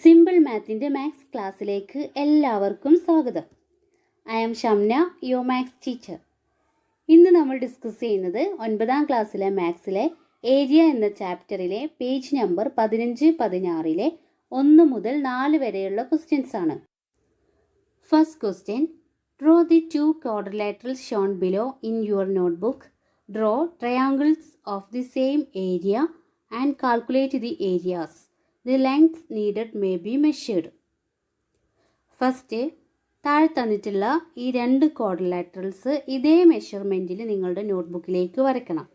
Simple മാത്തിൻ്റെ maths ക്ലാസ്സിലേക്ക് എല്ലാവർക്കും സ്വാഗതം. I am Shamna, your maths teacher. ഇന്ന് നമ്മൾ ഡിസ്കസ് ചെയ്യുന്നത് 9ാം ക്ലാസ്സിലെ മാത്സിലെ ഏരിയ എന്ന ചാപ്റ്ററിലെ പേജ് നമ്പർ 15-16 1 മുതൽ 4 വരെയുള്ള ക്വസ്റ്റ്യൻസ് ആണ്. First question: draw the 2 quadrilaterals Sean below in your notebook. Draw triangles of the same area and calculate the areas. The length needed may be measured. First, താഴെ തന്നിട്ടുള്ള ഈ 2 quadrilaterals ഇതേ മെഷർമെൻറ്റിൽ നിങ്ങളുടെ നോട്ട്ബുക്കിലേക്ക് വരയ്ക്കണം.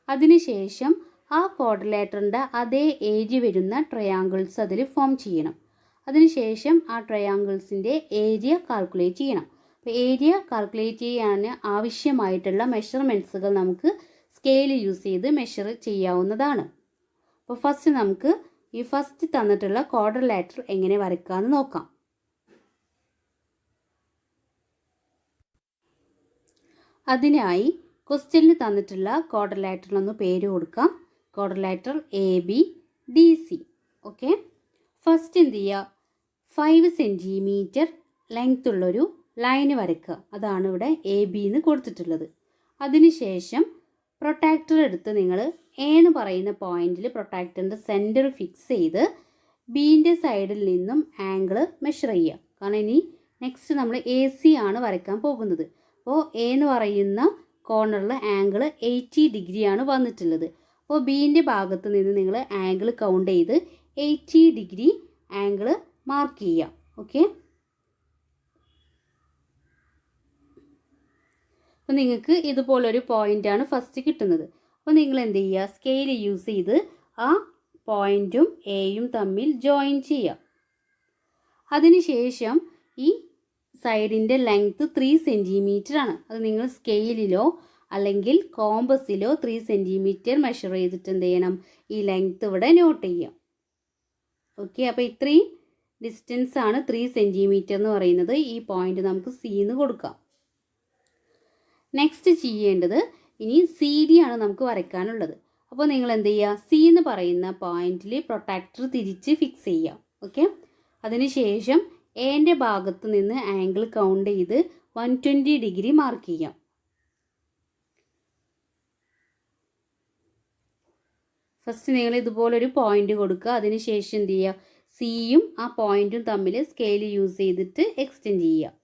അതിനുശേഷം ആ ക്വാഡ്രിലാറ്ററിൻ്റെ അതേ ഏരിയ വരുന്ന ട്രയാങ്കിൾസ് അതിൽ ഫോം ചെയ്യണം. അതിനുശേഷം ആ ട്രയാങ്കിൾസിൻ്റെ ഏരിയ കാൽക്കുലേറ്റ് ചെയ്യണം. അപ്പോൾ ഏരിയ കാൽക്കുലേറ്റ് ചെയ്യാൻ ആവശ്യമായിട്ടുള്ള മെഷർമെൻറ്റ്സുകൾ നമുക്ക് സ്കെയിൽ യൂസ് ചെയ്ത് മെഷർ ചെയ്യാവുന്നതാണ്. അപ്പോൾ ഫസ്റ്റ് നമുക്ക് ഈ ഫസ്റ്റ് തന്നിട്ടുള്ള ക്വാഡ്രിലാറ്ററൽ എങ്ങനെ വരയ്ക്കാമെന്ന് നോക്കാം. അതിനായി ക്വസ്റ്റ്യനിൽ തന്നിട്ടുള്ള ക്വാഡ്രിലാറ്ററൽ ഒന്ന് പേര് കൊടുക്കാം. Quadrilateral ABDC. ഓക്കെ, ഫസ്റ്റ് എന്ത് ചെയ്യുക? 5 സെൻറ്റിമീറ്റർ ലെങ്ത് ഉള്ളൊരു ലൈന് വരയ്ക്കുക. അതാണ് ഇവിടെ AB എന്ന് കൊടുത്തിട്ടുള്ളത്. അതിനുശേഷം പ്രൊട്ടാക്ടർ എടുത്ത് നിങ്ങൾ എ എന്ന് പറയുന്ന പോയിന്റിൽ പ്രൊട്ടാക്ടറിൻ്റെ സെൻറ്റർ ഫിക്സ് ചെയ്ത് ബീൻ്റെ സൈഡിൽ നിന്നും ആംഗിൾ മെഷർ ചെയ്യുക. കാരണം ഇനി നെക്സ്റ്റ് നമ്മൾ AC ആണ് വരയ്ക്കാൻ പോകുന്നത്. അപ്പോൾ എ എന്ന് പറയുന്ന കോർണറിൽ ആംഗിൾ 80 ഡിഗ്രിയാണ് വന്നിട്ടുള്ളത്. അപ്പോൾ ബീൻ്റെ ഭാഗത്ത് നിന്ന് നിങ്ങൾ ആംഗിൾ കൗണ്ട് ചെയ്ത് 80 ഡിഗ്രി ആംഗിൾ മാർക്ക് ചെയ്യുക. ഓക്കെ, അപ്പോൾ നിങ്ങൾക്ക് ഇതുപോലൊരു പോയിൻ്റാണ് ഫസ്റ്റ് കിട്ടുന്നത്. അപ്പോൾ നിങ്ങൾ എന്ത് ചെയ്യുക? സ്കെയിൽ യൂസ് ചെയ്ത് ആ പോയിൻറ്റും എയും തമ്മിൽ ജോയിൻ ചെയ്യുക. അതിനുശേഷം ഈ സൈഡിൻ്റെ ലെങ്ത്ത് 3 സെൻറ്റിമീറ്റർ ആണ്. അത് നിങ്ങൾ സ്കെയിലിലോ അല്ലെങ്കിൽ കോമ്പസിലോ 3 സെൻറ്റിമീറ്റർ മെഷർ ചെയ്തിട്ട് എന്ത് ചെയ്യണം? ഈ ലെങ്ത്ത് ഇവിടെ നോട്ട് ചെയ്യാം. ഓക്കെ, അപ്പോൾ ഇത്രയും ഡിസ്റ്റൻസ് ആണ് 3 സെൻറ്റിമീറ്റർ എന്ന് പറയുന്നത്. ഈ പോയിൻ്റ് നമുക്ക് C എന്ന് കൊടുക്കാം. നെക്സ്റ്റ് ചെയ്യേണ്ടത് ഇനി CD ആണ് നമുക്ക് വരയ്ക്കാനുള്ളത്. അപ്പോൾ നിങ്ങൾ എന്ത് ചെയ്യുക? C എന്ന് പറയുന്ന പോയിന്റിൽ പ്രൊട്ടാക്ടർ തിരിച്ച് ഫിക്സ് ചെയ്യുക. ഓക്കെ, അതിനുശേഷം എൻ്റെ ഭാഗത്ത് നിന്ന് ആംഗിൾ കൗണ്ട് ചെയ്ത് 120 ഡിഗ്രി മാർക്ക് ചെയ്യാം. ഫസ്റ്റ് നിങ്ങൾ ഇതുപോലൊരു പോയിന്റ് കൊടുക്കുക. അതിനുശേഷം എന്ത് ചെയ്യുക? സിയും ആ പോയിന്റും തമ്മിൽ സ്കെയിൽ യൂസ് ചെയ്തിട്ട് എക്സ്റ്റെൻഡ് ചെയ്യുക.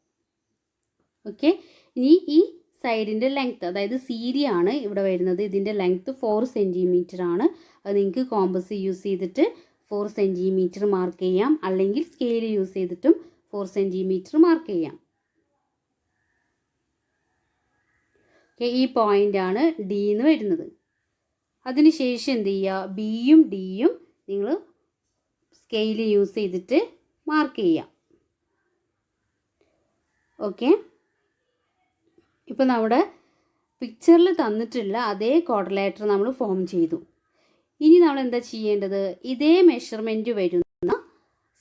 ഓക്കെ, ഇനി ഈ സൈഡിൻ്റെ ലെങ്ത്ത്, അതായത് CD ആണ് ഇവിടെ വരുന്നത്. ഇതിൻ്റെ ലെങ്ത്ത് 4 സെൻറ്റിമീറ്റർ ആണ്. അത് നിങ്ങൾക്ക് കോമ്പസ് യൂസ് ചെയ്തിട്ട് 4 സെൻറ്റിമീറ്റർ മാർക്ക് ചെയ്യാം, അല്ലെങ്കിൽ സ്കെയിൽ യൂസ് ചെയ്തിട്ടും 4 സെൻറ്റിമീറ്റർ മാർക്ക് ചെയ്യാം. ഓക്കെ, ഈ പോയിൻ്റാണ് D എന്ന് വരുന്നത്. അതിനുശേഷം എന്ത് ചെയ്യുക? Bയും Dയും നിങ്ങൾ സ്കെയിൽ യൂസ് ചെയ്തിട്ട് മാർക്ക് ചെയ്യാം. ഓക്കെ, ഇപ്പോൾ നമ്മുടെ പിക്ചറിൽ തന്നിട്ടുള്ള അതേ ക്വാഡ്രിലാറ്റർ നമ്മൾ ഫോം ചെയ്തു. ഇനി നമ്മൾ എന്താ ചെയ്യേണ്ടത്? ഇതേ മെഷർമെൻറ്റ് വരുന്ന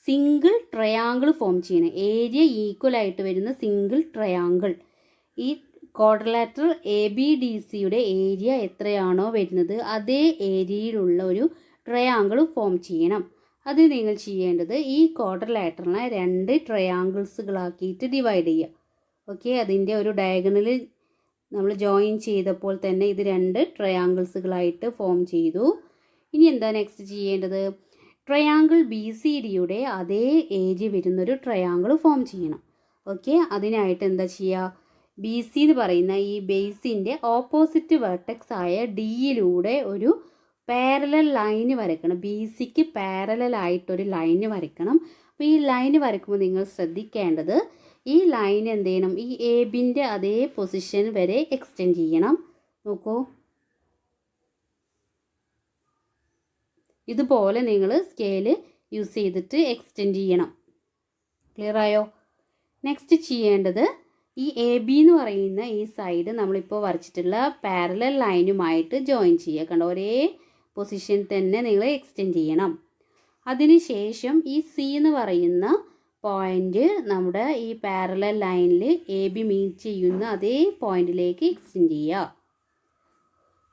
സിംഗിൾ ട്രയാങ്കിൾ ഫോം ചെയ്യണം. ഏരിയ ഈക്വൽ ആയിട്ട് വരുന്ന സിംഗിൾ ട്രയാങ്കിൾ. ഈ ക്വാഡ്രിലാറ്റർ ABDCയുടെ ഏരിയ എത്രയാണോ വരുന്നത് അതേ ഏരിയയിലുള്ള ഒരു ട്രയാങ്കിൾ ഫോം ചെയ്യണം. അത് നിങ്ങൾ ചെയ്യേണ്ടത് ഈ ക്വാഡ്രിലാറ്ററിനെ 2 ട്രയാങ്കിൾസുകളാക്കിയിട്ട് ഡിവൈഡ് ചെയ്യുക. ഓക്കെ, അതിൻ്റെ ഒരു ഡയഗണൽ നമ്മൾ ജോയിൻ ചെയ്തപ്പോൾ തന്നെ ഇത് 2 ട്രയാങ്കിൾസുകളായിട്ട് ഫോം ചെയ്തു. ഇനി എന്താ നെക്സ്റ്റ് ചെയ്യേണ്ടത്? ട്രയാങ്കിൾ BCDയുടെ അതേ ഏരിയ വരുന്നൊരു ട്രയാങ്കിൾ ഫോം ചെയ്യണം. ഓക്കെ, അതിനായിട്ട് എന്താ ചെയ്യുക? BC എന്ന് പറയുന്ന ഈ ബേസിൻ്റെ ഓപ്പോസിറ്റ് വെർട്ടെക്സ് ആയ Dയിലൂടെ ഒരു പാരലൽ ലൈന് വരയ്ക്കണം. BCക്ക് പാരലൽ ആയിട്ടൊരു ലൈന് വരയ്ക്കണം. അപ്പോൾ ഈ ലൈന് വരയ്ക്കുമ്പോൾ നിങ്ങൾ ശ്രദ്ധിക്കേണ്ടത്, ഈ ലൈൻ എന്ത് ചെയ്യണം? ഈ ABൻ്റെ അതേ പൊസിഷൻ വരെ എക്സ്റ്റെൻഡ് ചെയ്യണം. നോക്കൂ, ഇതുപോലെ നിങ്ങൾ സ്കെയിൽ യൂസ് ചെയ്തിട്ട് എക്സ്റ്റെൻഡ് ചെയ്യണം. ക്ലിയർ ആയോ? നെക്സ്റ്റ് ചെയ്യേണ്ടത് ഈ AB എന്ന് പറയുന്ന ഈ സൈഡ് നമ്മളിപ്പോൾ വരച്ചിട്ടുള്ള പാരലൽ ലൈനുമായിട്ട് ജോയിൻ ചെയ്യുക. കണ്ടോ, ഒരേ പൊസിഷൻ തന്നെ നിങ്ങൾ എക്സ്റ്റെൻഡ് ചെയ്യണം. അതിനുശേഷം ഈ C എന്ന് പറയുന്ന പോയിൻ്റ് നമ്മുടെ ഈ പാരലൽ ലൈനിൽ AB മീറ്റ് ചെയ്യുന്ന അതേ പോയിന്റിലേക്ക് എക്സ്റ്റെൻഡ് ചെയ്യുക.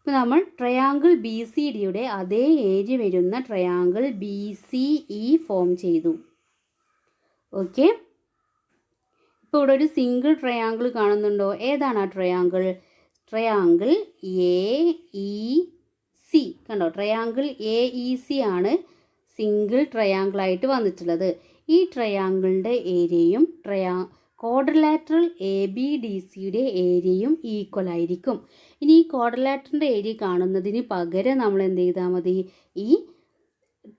ഇപ്പോൾ നമ്മൾ ട്രയാങ്കിൾ ബി സി ഡിയുടെ അതേ ഏരിയ വരുന്ന triangle B C E form ചെയ്തു. ഓക്കെ, ഇപ്പോൾ ഇവിടെ ഒരു സിംഗിൾ ട്രയാങ്കിൾ കാണുന്നുണ്ടോ? ഏതാണ് ആ triangle? Triangle A E C. കണ്ടോ, ട്രയാങ്കിൾ എ ഇ സി ആണ് സിംഗിൾ ട്രയാങ്കിളായിട്ട് വന്നിട്ടുള്ളത്. ഈ ട്രയാങ്കിളിൻ്റെ ഏരിയയും ക്വാഡ്രിലാറ്ററൽ എ ബി ഡി സിയുടെ ഏരിയയും ഈക്വൽ ആയിരിക്കും. ഇനി ഈ ക്വാഡ്രിലാറ്ററിൻ്റെ ഏരിയ കാണുന്നതിന് പകരം നമ്മൾ എന്ത് ചെയ്താൽ മതി? ഈ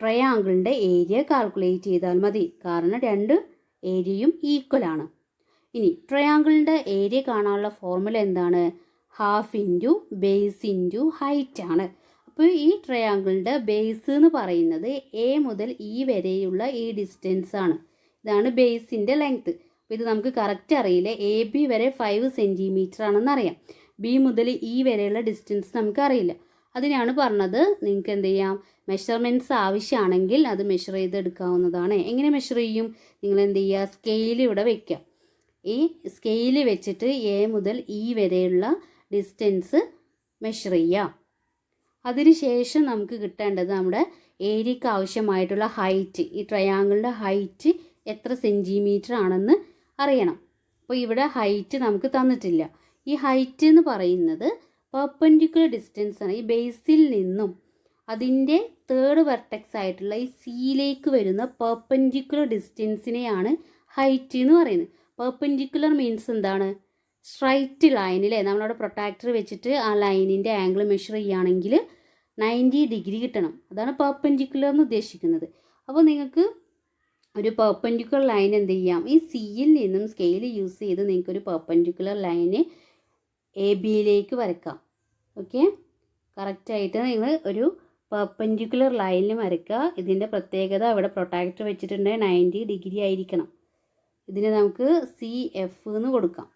ട്രയാങ്കിളിൻ്റെ ഏരിയ കാൽക്കുലേറ്റ് ചെയ്താൽ മതി. കാരണം രണ്ട് ഏരിയയും ഈക്വൽ ആണ്. ഇനി ട്രയാങ്കിളിൻ്റെ ഏരിയ കാണാനുള്ള ഫോർമുല എന്താണ്? Half into base into height ആണ്. അപ്പോൾ ഈ ട്രയാങ്കിളിൻ്റെ ബേസ് എന്ന് പറയുന്നത് എ മുതൽ ഇ വരെയുള്ള ഈ ഡിസ്റ്റൻസ് ആണ്. ഇതാണ് ബേസിൻ്റെ ലെങ്ത്ത്. അപ്പോൾ ഇത് നമുക്ക് കറക്റ്റ് അറിയില്ല. എ ബി വരെ 5 സെൻറ്റിമീറ്റർ ആണെന്ന് അറിയാം. ബി മുതൽ ഇ വരെയുള്ള ഡിസ്റ്റൻസ് നമുക്ക് അറിയില്ല. അതിനാണ് പറഞ്ഞത് നിങ്ങൾക്ക് എന്ത് ചെയ്യാം, മെഷർമെൻറ്റ്സ് ആവശ്യമാണെങ്കിൽ അത് മെഷർ ചെയ്തെടുക്കാവുന്നതാണ്. എങ്ങനെ മെഷർ ചെയ്യും? നിങ്ങൾ എന്ത് ചെയ്യുക, സ്കെയിൽ ഇവിടെ വയ്ക്കുക. ഈ സ്കെയിൽ വെച്ചിട്ട് എ മുതൽ ഇ വരെയുള്ള ഡിസ്റ്റൻസ് മെഷർ ചെയ്യുക. അതിനുശേഷം നമുക്ക് കിട്ടേണ്ടത് നമ്മുടെ ഏരിയക്ക് ആവശ്യമായിട്ടുള്ള ഹൈറ്റ്, ഈ ട്രയാങ്കിളിൻ്റെ ഹൈറ്റ് എത്ര സെൻറ്റിമീറ്റർ ആണെന്ന് അറിയണം. അപ്പോൾ ഇവിടെ ഹൈറ്റ് നമുക്ക് തന്നിട്ടില്ല. ഈ ഹൈറ്റ് എന്ന് പറയുന്നത് പെർപെൻഡിക്കുലർ ഡിസ്റ്റൻസ് ആണ്. ഈ ബേസിൽ നിന്നും അതിൻ്റെ തേർഡ് വെർട്ടെക്സ് ആയിട്ടുള്ള ഈ സിയിലേക്ക് വരുന്ന പെർപെൻഡിക്കുലർ ഡിസ്റ്റൻസിനെയാണ് ഹൈറ്റ് എന്ന് പറയുന്നത്. പെർപെൻഡിക്കുലർ മീൻസ് എന്താണ്? സ്ട്രൈറ്റ് ലൈനിലെ നമ്മളവിടെ പ്രൊട്ടാക്ടർ വെച്ചിട്ട് ആ ലൈനിൻ്റെ ആംഗിൾ മെഷർ ചെയ്യുകയാണെങ്കിൽ 90 ഡിഗ്രി കിട്ടണം. അതാണ് പെർപെൻഡിക്കുലർ എന്ന് ഉദ്ദേശിക്കുന്നത്. അപ്പോൾ നിങ്ങൾക്ക് ഒരു പെർപെൻഡിക്കുലർ ലൈൻ എന്ത് ചെയ്യാം, ഈ സിയിൽ നിന്നും സ്കെയിൽ യൂസ് ചെയ്ത് നിങ്ങൾക്കൊരു പെർപെൻഡിക്കുലർ ലൈന് എ ബിയിലേക്ക് വരയ്ക്കാം. ഓക്കെ, കറക്റ്റായിട്ട് നിങ്ങൾ ഒരു പെർപെൻഡിക്കുലർ ലൈനിൽ വരയ്ക്കുക. ഇതിൻ്റെ പ്രത്യേകത ഇവിടെ പ്രൊട്ടാക്ടർ വെച്ചിട്ടുണ്ടെങ്കിൽ 90 ഡിഗ്രി ആയിരിക്കണം. ഇതിന് നമുക്ക് സി എഫ് എന്ന് കൊടുക്കാം.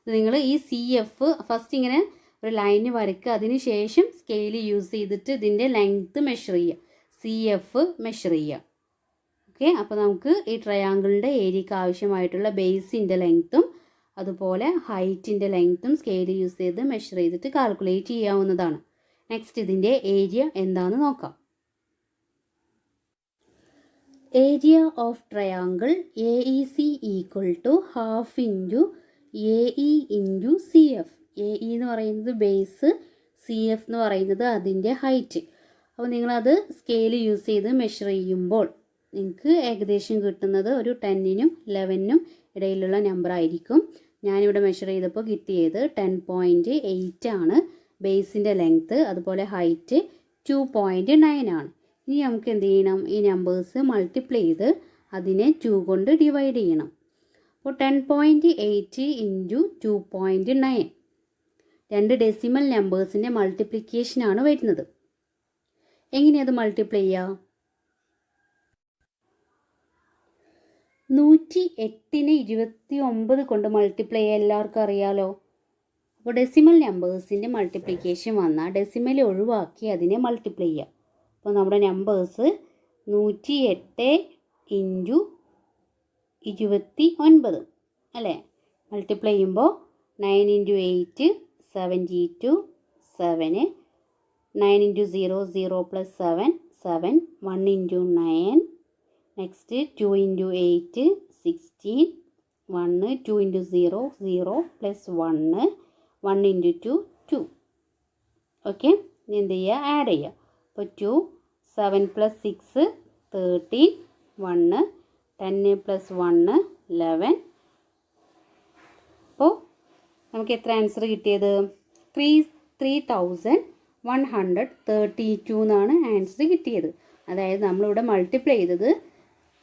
നിങ്ങൾ ഈ സി എഫ് ഫസ്റ്റ് ഇങ്ങനെ ഒരു ലൈന് വരയ്ക്കുക. അതിന് ശേഷം സ്കെയിൽ യൂസ് ചെയ്തിട്ട് ഇതിൻ്റെ ലെങ്ത്ത് മെഷർ ചെയ്യുക, സി എഫ് മെഷർ ചെയ്യുക. ഓക്കെ, അപ്പോൾ നമുക്ക് ഈ ട്രയാങ്കിളിൻ്റെ ഏരിയക്ക് ആവശ്യമായിട്ടുള്ള ബേസിൻ്റെ ലെങ്ത്തും അതുപോലെ ഹൈറ്റിൻ്റെ ലെങ്ത്തും സ്കെയിൽ യൂസ് ചെയ്ത് മെഷർ ചെയ്തിട്ട് കാൽക്കുലേറ്റ് ചെയ്യാവുന്നതാണ്. നെക്സ്റ്റ് ഇതിൻ്റെ ഏരിയ എന്താണെന്ന് നോക്കാം. Area of triangle A E C equal to half into A E into C F. A E എന്ന് പറയുന്നത് ബേസ്, സി എഫ് എന്ന് പറയുന്നത് അതിൻ്റെ ഹൈറ്റ്. അപ്പോൾ നിങ്ങളത് സ്കെയിൽ യൂസ് ചെയ്ത് മെഷർ ചെയ്യുമ്പോൾ നിങ്ങൾക്ക് ഏകദേശം കിട്ടുന്നത് ഒരു 10നും 11നും ഇടയിലുള്ള നമ്പർ ആയിരിക്കും. ഞാനിവിടെ മെഷർ ചെയ്തപ്പോൾ കിട്ടിയത് 10.8 ആണ് ബേസിൻ്റെ ലെങ്ത്ത്. അതുപോലെ ഹൈറ്റ് 2.9 ആണ്. ഇനി നമുക്ക് എന്ത് ചെയ്യണം, ഈ നമ്പേഴ്സ് മൾട്ടിപ്ലൈ ചെയ്ത് അതിനെ 2 കൊണ്ട് ഡിവൈഡ് ചെയ്യണം. അപ്പോൾ 10.8 ഇൻറ്റു 2.9 രണ്ട് ഡെസിമൽ നമ്പേഴ്സിൻ്റെ മൾട്ടിപ്ലിക്കേഷനാണ് വരുന്നത്. എങ്ങനെയത് മൾട്ടിപ്ലൈ ചെയ്യുക? 108നെ 29 കൊണ്ട് മൾട്ടിപ്ലൈ ചെയ്യുക എല്ലാവർക്കും അറിയാലോ. അപ്പോൾ ഡെസിമൽ നമ്പേഴ്സിൻ്റെ മൾട്ടിപ്ലിക്കേഷൻ വന്നാൽ ഡെസിമൽ ഒഴിവാക്കി അതിനെ മൾട്ടിപ്ലൈ ചെയ്യുക. അപ്പോൾ നമ്മുടെ നമ്പേഴ്സ് 108 ഇൻറ്റു 29 അല്ലേ? മൾട്ടിപ്ലൈ ചെയ്യുമ്പോൾ 9 into 8 72, 7, 9 into 0 0 plus 7 7, 1 into 9, next 2 into 8 16, 1 2 into 0 0 plus 1 1 into 2 2. Okay, ഇനി എന്ത് ചെയ്യുക, ആഡ് ചെയ്യുക. അപ്പോൾ 2 7 പ്ലസ് 6 13, 1 10 പ്ലസ് 1 11. അപ്പോൾ നമുക്ക് എത്ര ആൻസർ കിട്ടിയത്? 3132 എന്നാണ് ആൻസർ കിട്ടിയത്. അതായത് നമ്മളിവിടെ മൾട്ടിപ്ലൈ ചെയ്തത്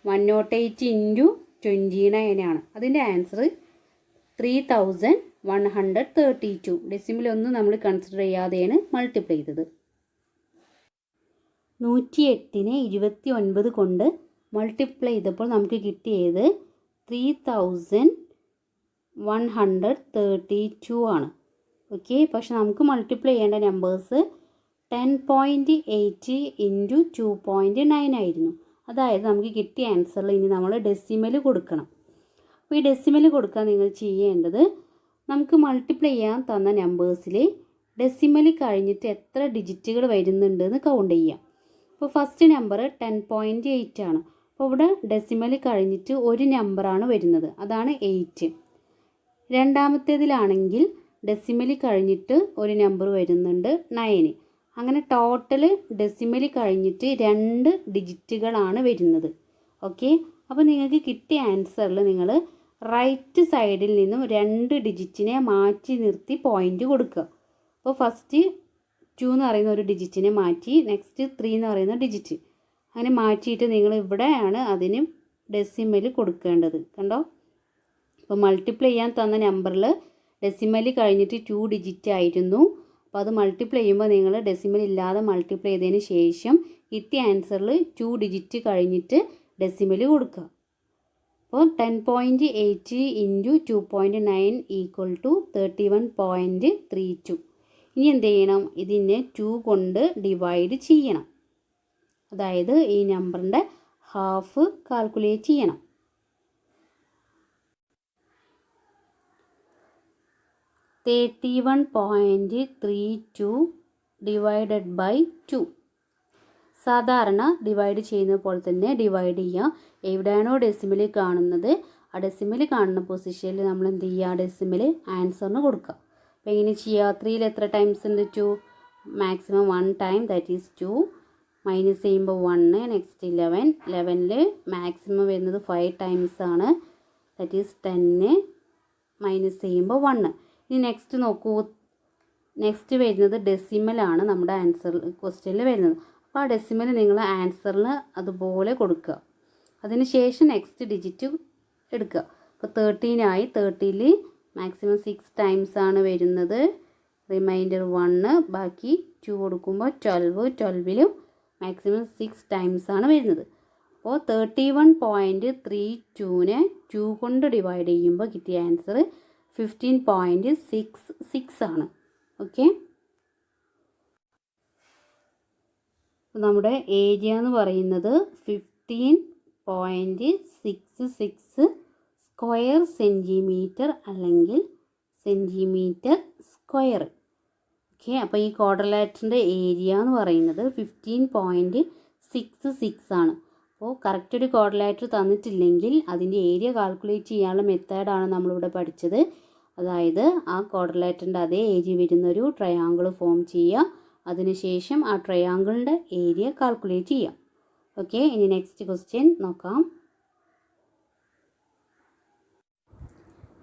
108 ഇൻറ്റു 29 ആണ്. അതിൻ്റെ ആൻസർ 3132. ഡെസിമലൊന്നും നമ്മൾ കൺസിഡർ ചെയ്യാതെയാണ് മൾട്ടിപ്ലൈ ചെയ്തത്. 108നെ 29 കൊണ്ട് മൾട്ടിപ്ലൈ ചെയ്തപ്പോൾ നമുക്ക് കിട്ടിയത് 3132 ആണ്. ഓക്കെ, പക്ഷെ നമുക്ക് മൾട്ടിപ്ലൈ ചെയ്യേണ്ട നമ്പേഴ്സ് 10.8 ഇൻറ്റു 2.9 ആയിരുന്നു. അതായത് നമുക്ക് കിട്ടിയ ആൻസറിൽ ഇനി നമ്മൾ ഡെസിമൽ കൊടുക്കണം. അപ്പോൾ ഈ ഡെസിമൽ കൊടുക്കാൻ നിങ്ങൾ ചെയ്യേണ്ടത്, നമുക്ക് മൾട്ടിപ്ലൈ ചെയ്യാൻ തന്ന നമ്പേഴ്സിൽ ഡെസിമൽ കഴിഞ്ഞിട്ട് എത്ര ഡിജിറ്റുകൾ വരുന്നുണ്ട് എന്ന് കൗണ്ട് ചെയ്യാം. ഇപ്പോൾ ഫസ്റ്റ് നമ്പർ 10.8 ആണ്. അപ്പോൾ ഇവിടെ ഡെസിമൽ കഴിഞ്ഞിട്ട് ഒരു നമ്പറാണ് വരുന്നത്, അതാണ് 8. രണ്ടാമത്തേതിലാണെങ്കിൽ ഡെസിമൽ കഴിഞ്ഞിട്ട് ഒരു നമ്പർ വരുന്നുണ്ട് 9. അങ്ങനെ ടോട്ടൽ ഡെസിമൽ കഴിഞ്ഞിട്ട് 2 ഡിജിറ്റുകളാണ് വരുന്നത്. ഓക്കെ, അപ്പോൾ നിങ്ങൾക്ക് കിട്ടിയ ആൻസറിൽ നിങ്ങൾ റൈറ്റ് സൈഡിൽ നിന്നും 2 ഡിജിറ്റിനെ മാറ്റി നിർത്തി പോയിൻ്റ് കൊടുക്കുക. അപ്പോൾ ഫസ്റ്റ് 2 എന്ന് പറയുന്ന ഒരു ഡിജിറ്റിനെ മാറ്റി, നെക്സ്റ്റ് 3 എന്ന് പറയുന്ന ഡിജിറ്റ്, അങ്ങനെ മാറ്റിയിട്ട് നിങ്ങൾ ഇവിടെയാണ് അതിന് ഡെസിമൽ കൊടുക്കേണ്ടത്. കണ്ടോ? അപ്പോൾ മൾട്ടിപ്ലൈ ചെയ്യാൻ തന്ന നമ്പറിൽ ഡെസിമൽ കഴിഞ്ഞിട്ട് 2 ഡിജിറ്റ് ആയിരുന്നു. അപ്പോൾ അത് മൾട്ടിപ്ലൈ ചെയ്യുമ്പോൾ നിങ്ങൾ ഡെസിമൽ ഇല്ലാതെ മൾട്ടിപ്ലൈ ചെയ്തതിന് ശേഷം കിട്ടിയ ആൻസറിൽ 2 ഡിജിറ്റ് കഴിഞ്ഞിട്ട് ഡെസിമൽ കൊടുക്കുക. അപ്പോൾ 10.8 ഇൻറ്റു 2.9 ഈക്വൽ ടു 31.32. ഇനി എന്ത് ചെയ്യണം? ഇതിനെ 2 കൊണ്ട് ഡിവൈഡ് ചെയ്യണം. അതായത് ഈ നമ്പറിൻ്റെ ഹാഫ് കാൽക്കുലേറ്റ് ചെയ്യണം. 31.32 ഡിവൈഡഡ് ബൈ 2. സാധാരണ ഡിവൈഡ് ചെയ്യുന്ന പോലെ തന്നെ ഡിവൈഡ് ചെയ്യുക. എവിടെയാണോ ഡെസിമൽ കാണുന്നത് ആ ഡെസിമൽ കാണുന്ന പൊസിഷനിൽ നമ്മൾ എന്ത് ചെയ്യുക? ഡെസിമൽ ആൻസറിന് കൊടുക്കുക. അപ്പോൾ എങ്ങനെ ചെയ്യുക? 3ൽ എത്ര ടൈംസ് ഉണ്ട്? 2. Maximum 1 time, that is 2. Minus ചെയ്യുമ്പോൾ 1. നെക്സ്റ്റ് 11. 11ൽ മാക്സിമം വരുന്നത് 5 ടൈംസ് ആണ്, ദാറ്റ് ഈസ് 10. മൈനസ് ചെയ്യുമ്പോൾ 1. ഇനി നെക്സ്റ്റ് നോക്കൂ, നെക്സ്റ്റ് വരുന്നത് ഡെസിമലാണ് നമ്മുടെ ആൻസർ ക്വസ്റ്റ്യനിൽ വരുന്നത്. അപ്പോൾ ആ ഡെസിമൽ നിങ്ങൾ ആൻസറിൽ അതുപോലെ കൊടുക്കുക. അതിന് ശേഷം നെക്സ്റ്റ് ഡിജിറ്റ് എടുക്കുക. അപ്പോൾ 13 ആയി. 30ൽ മാക്സിമം 6 ടൈംസ് ആണ് വരുന്നത്, റിമൈൻഡർ 1. ബാക്കി 2 കൊടുക്കുമ്പോൾ 12. 12ലും മാക്സിമം 6 ടൈംസ് ആണ് വരുന്നത്. അപ്പോൾ 31.32നെ 2 കൊണ്ട് ഡിവൈഡ് ചെയ്യുമ്പോൾ കിട്ടിയ ആൻസർ 15.66 ആണ്. ഓക്കെ, നമ്മുടെ ഏരിയ എന്ന് പറയുന്നത് 15.66 സ്ക്വയർ സെൻറ്റിമീറ്റർ അല്ലെങ്കിൽ സെൻറ്റിമീറ്റർ സ്ക്വയർ. ഓക്കെ, അപ്പോൾ ഈ ക്വാഡ്രിലാറ്ററിൻ്റെ ഏരിയ എന്ന് പറയുന്നത് 15.66 ആണ്. അപ്പോൾ കറക്റ്റ് ഒരു ക്വാഡ്രിലാറ്റർ തന്നിട്ടില്ലെങ്കിൽ അതിൻ്റെ ഏരിയ കാൽക്കുലേറ്റ് ചെയ്യാനുള്ള മെത്തേഡാണ് നമ്മളിവിടെ പഠിച്ചത്. അതായത് ആ ക്വാഡ്രിലാറ്ററിൻ്റെ അതേ ഏരിയ വരുന്നൊരു ട്രയാങ്കിൾ ഫോം ചെയ്യുക, അതിനുശേഷം ആ ട്രയാങ്കിളിൻ്റെ ഏരിയ കാൽക്കുലേറ്റ് ചെയ്യുക. ഓക്കെ, ഇനി നെക്സ്റ്റ് ക്വസ്റ്റ്യൻ നോക്കാം.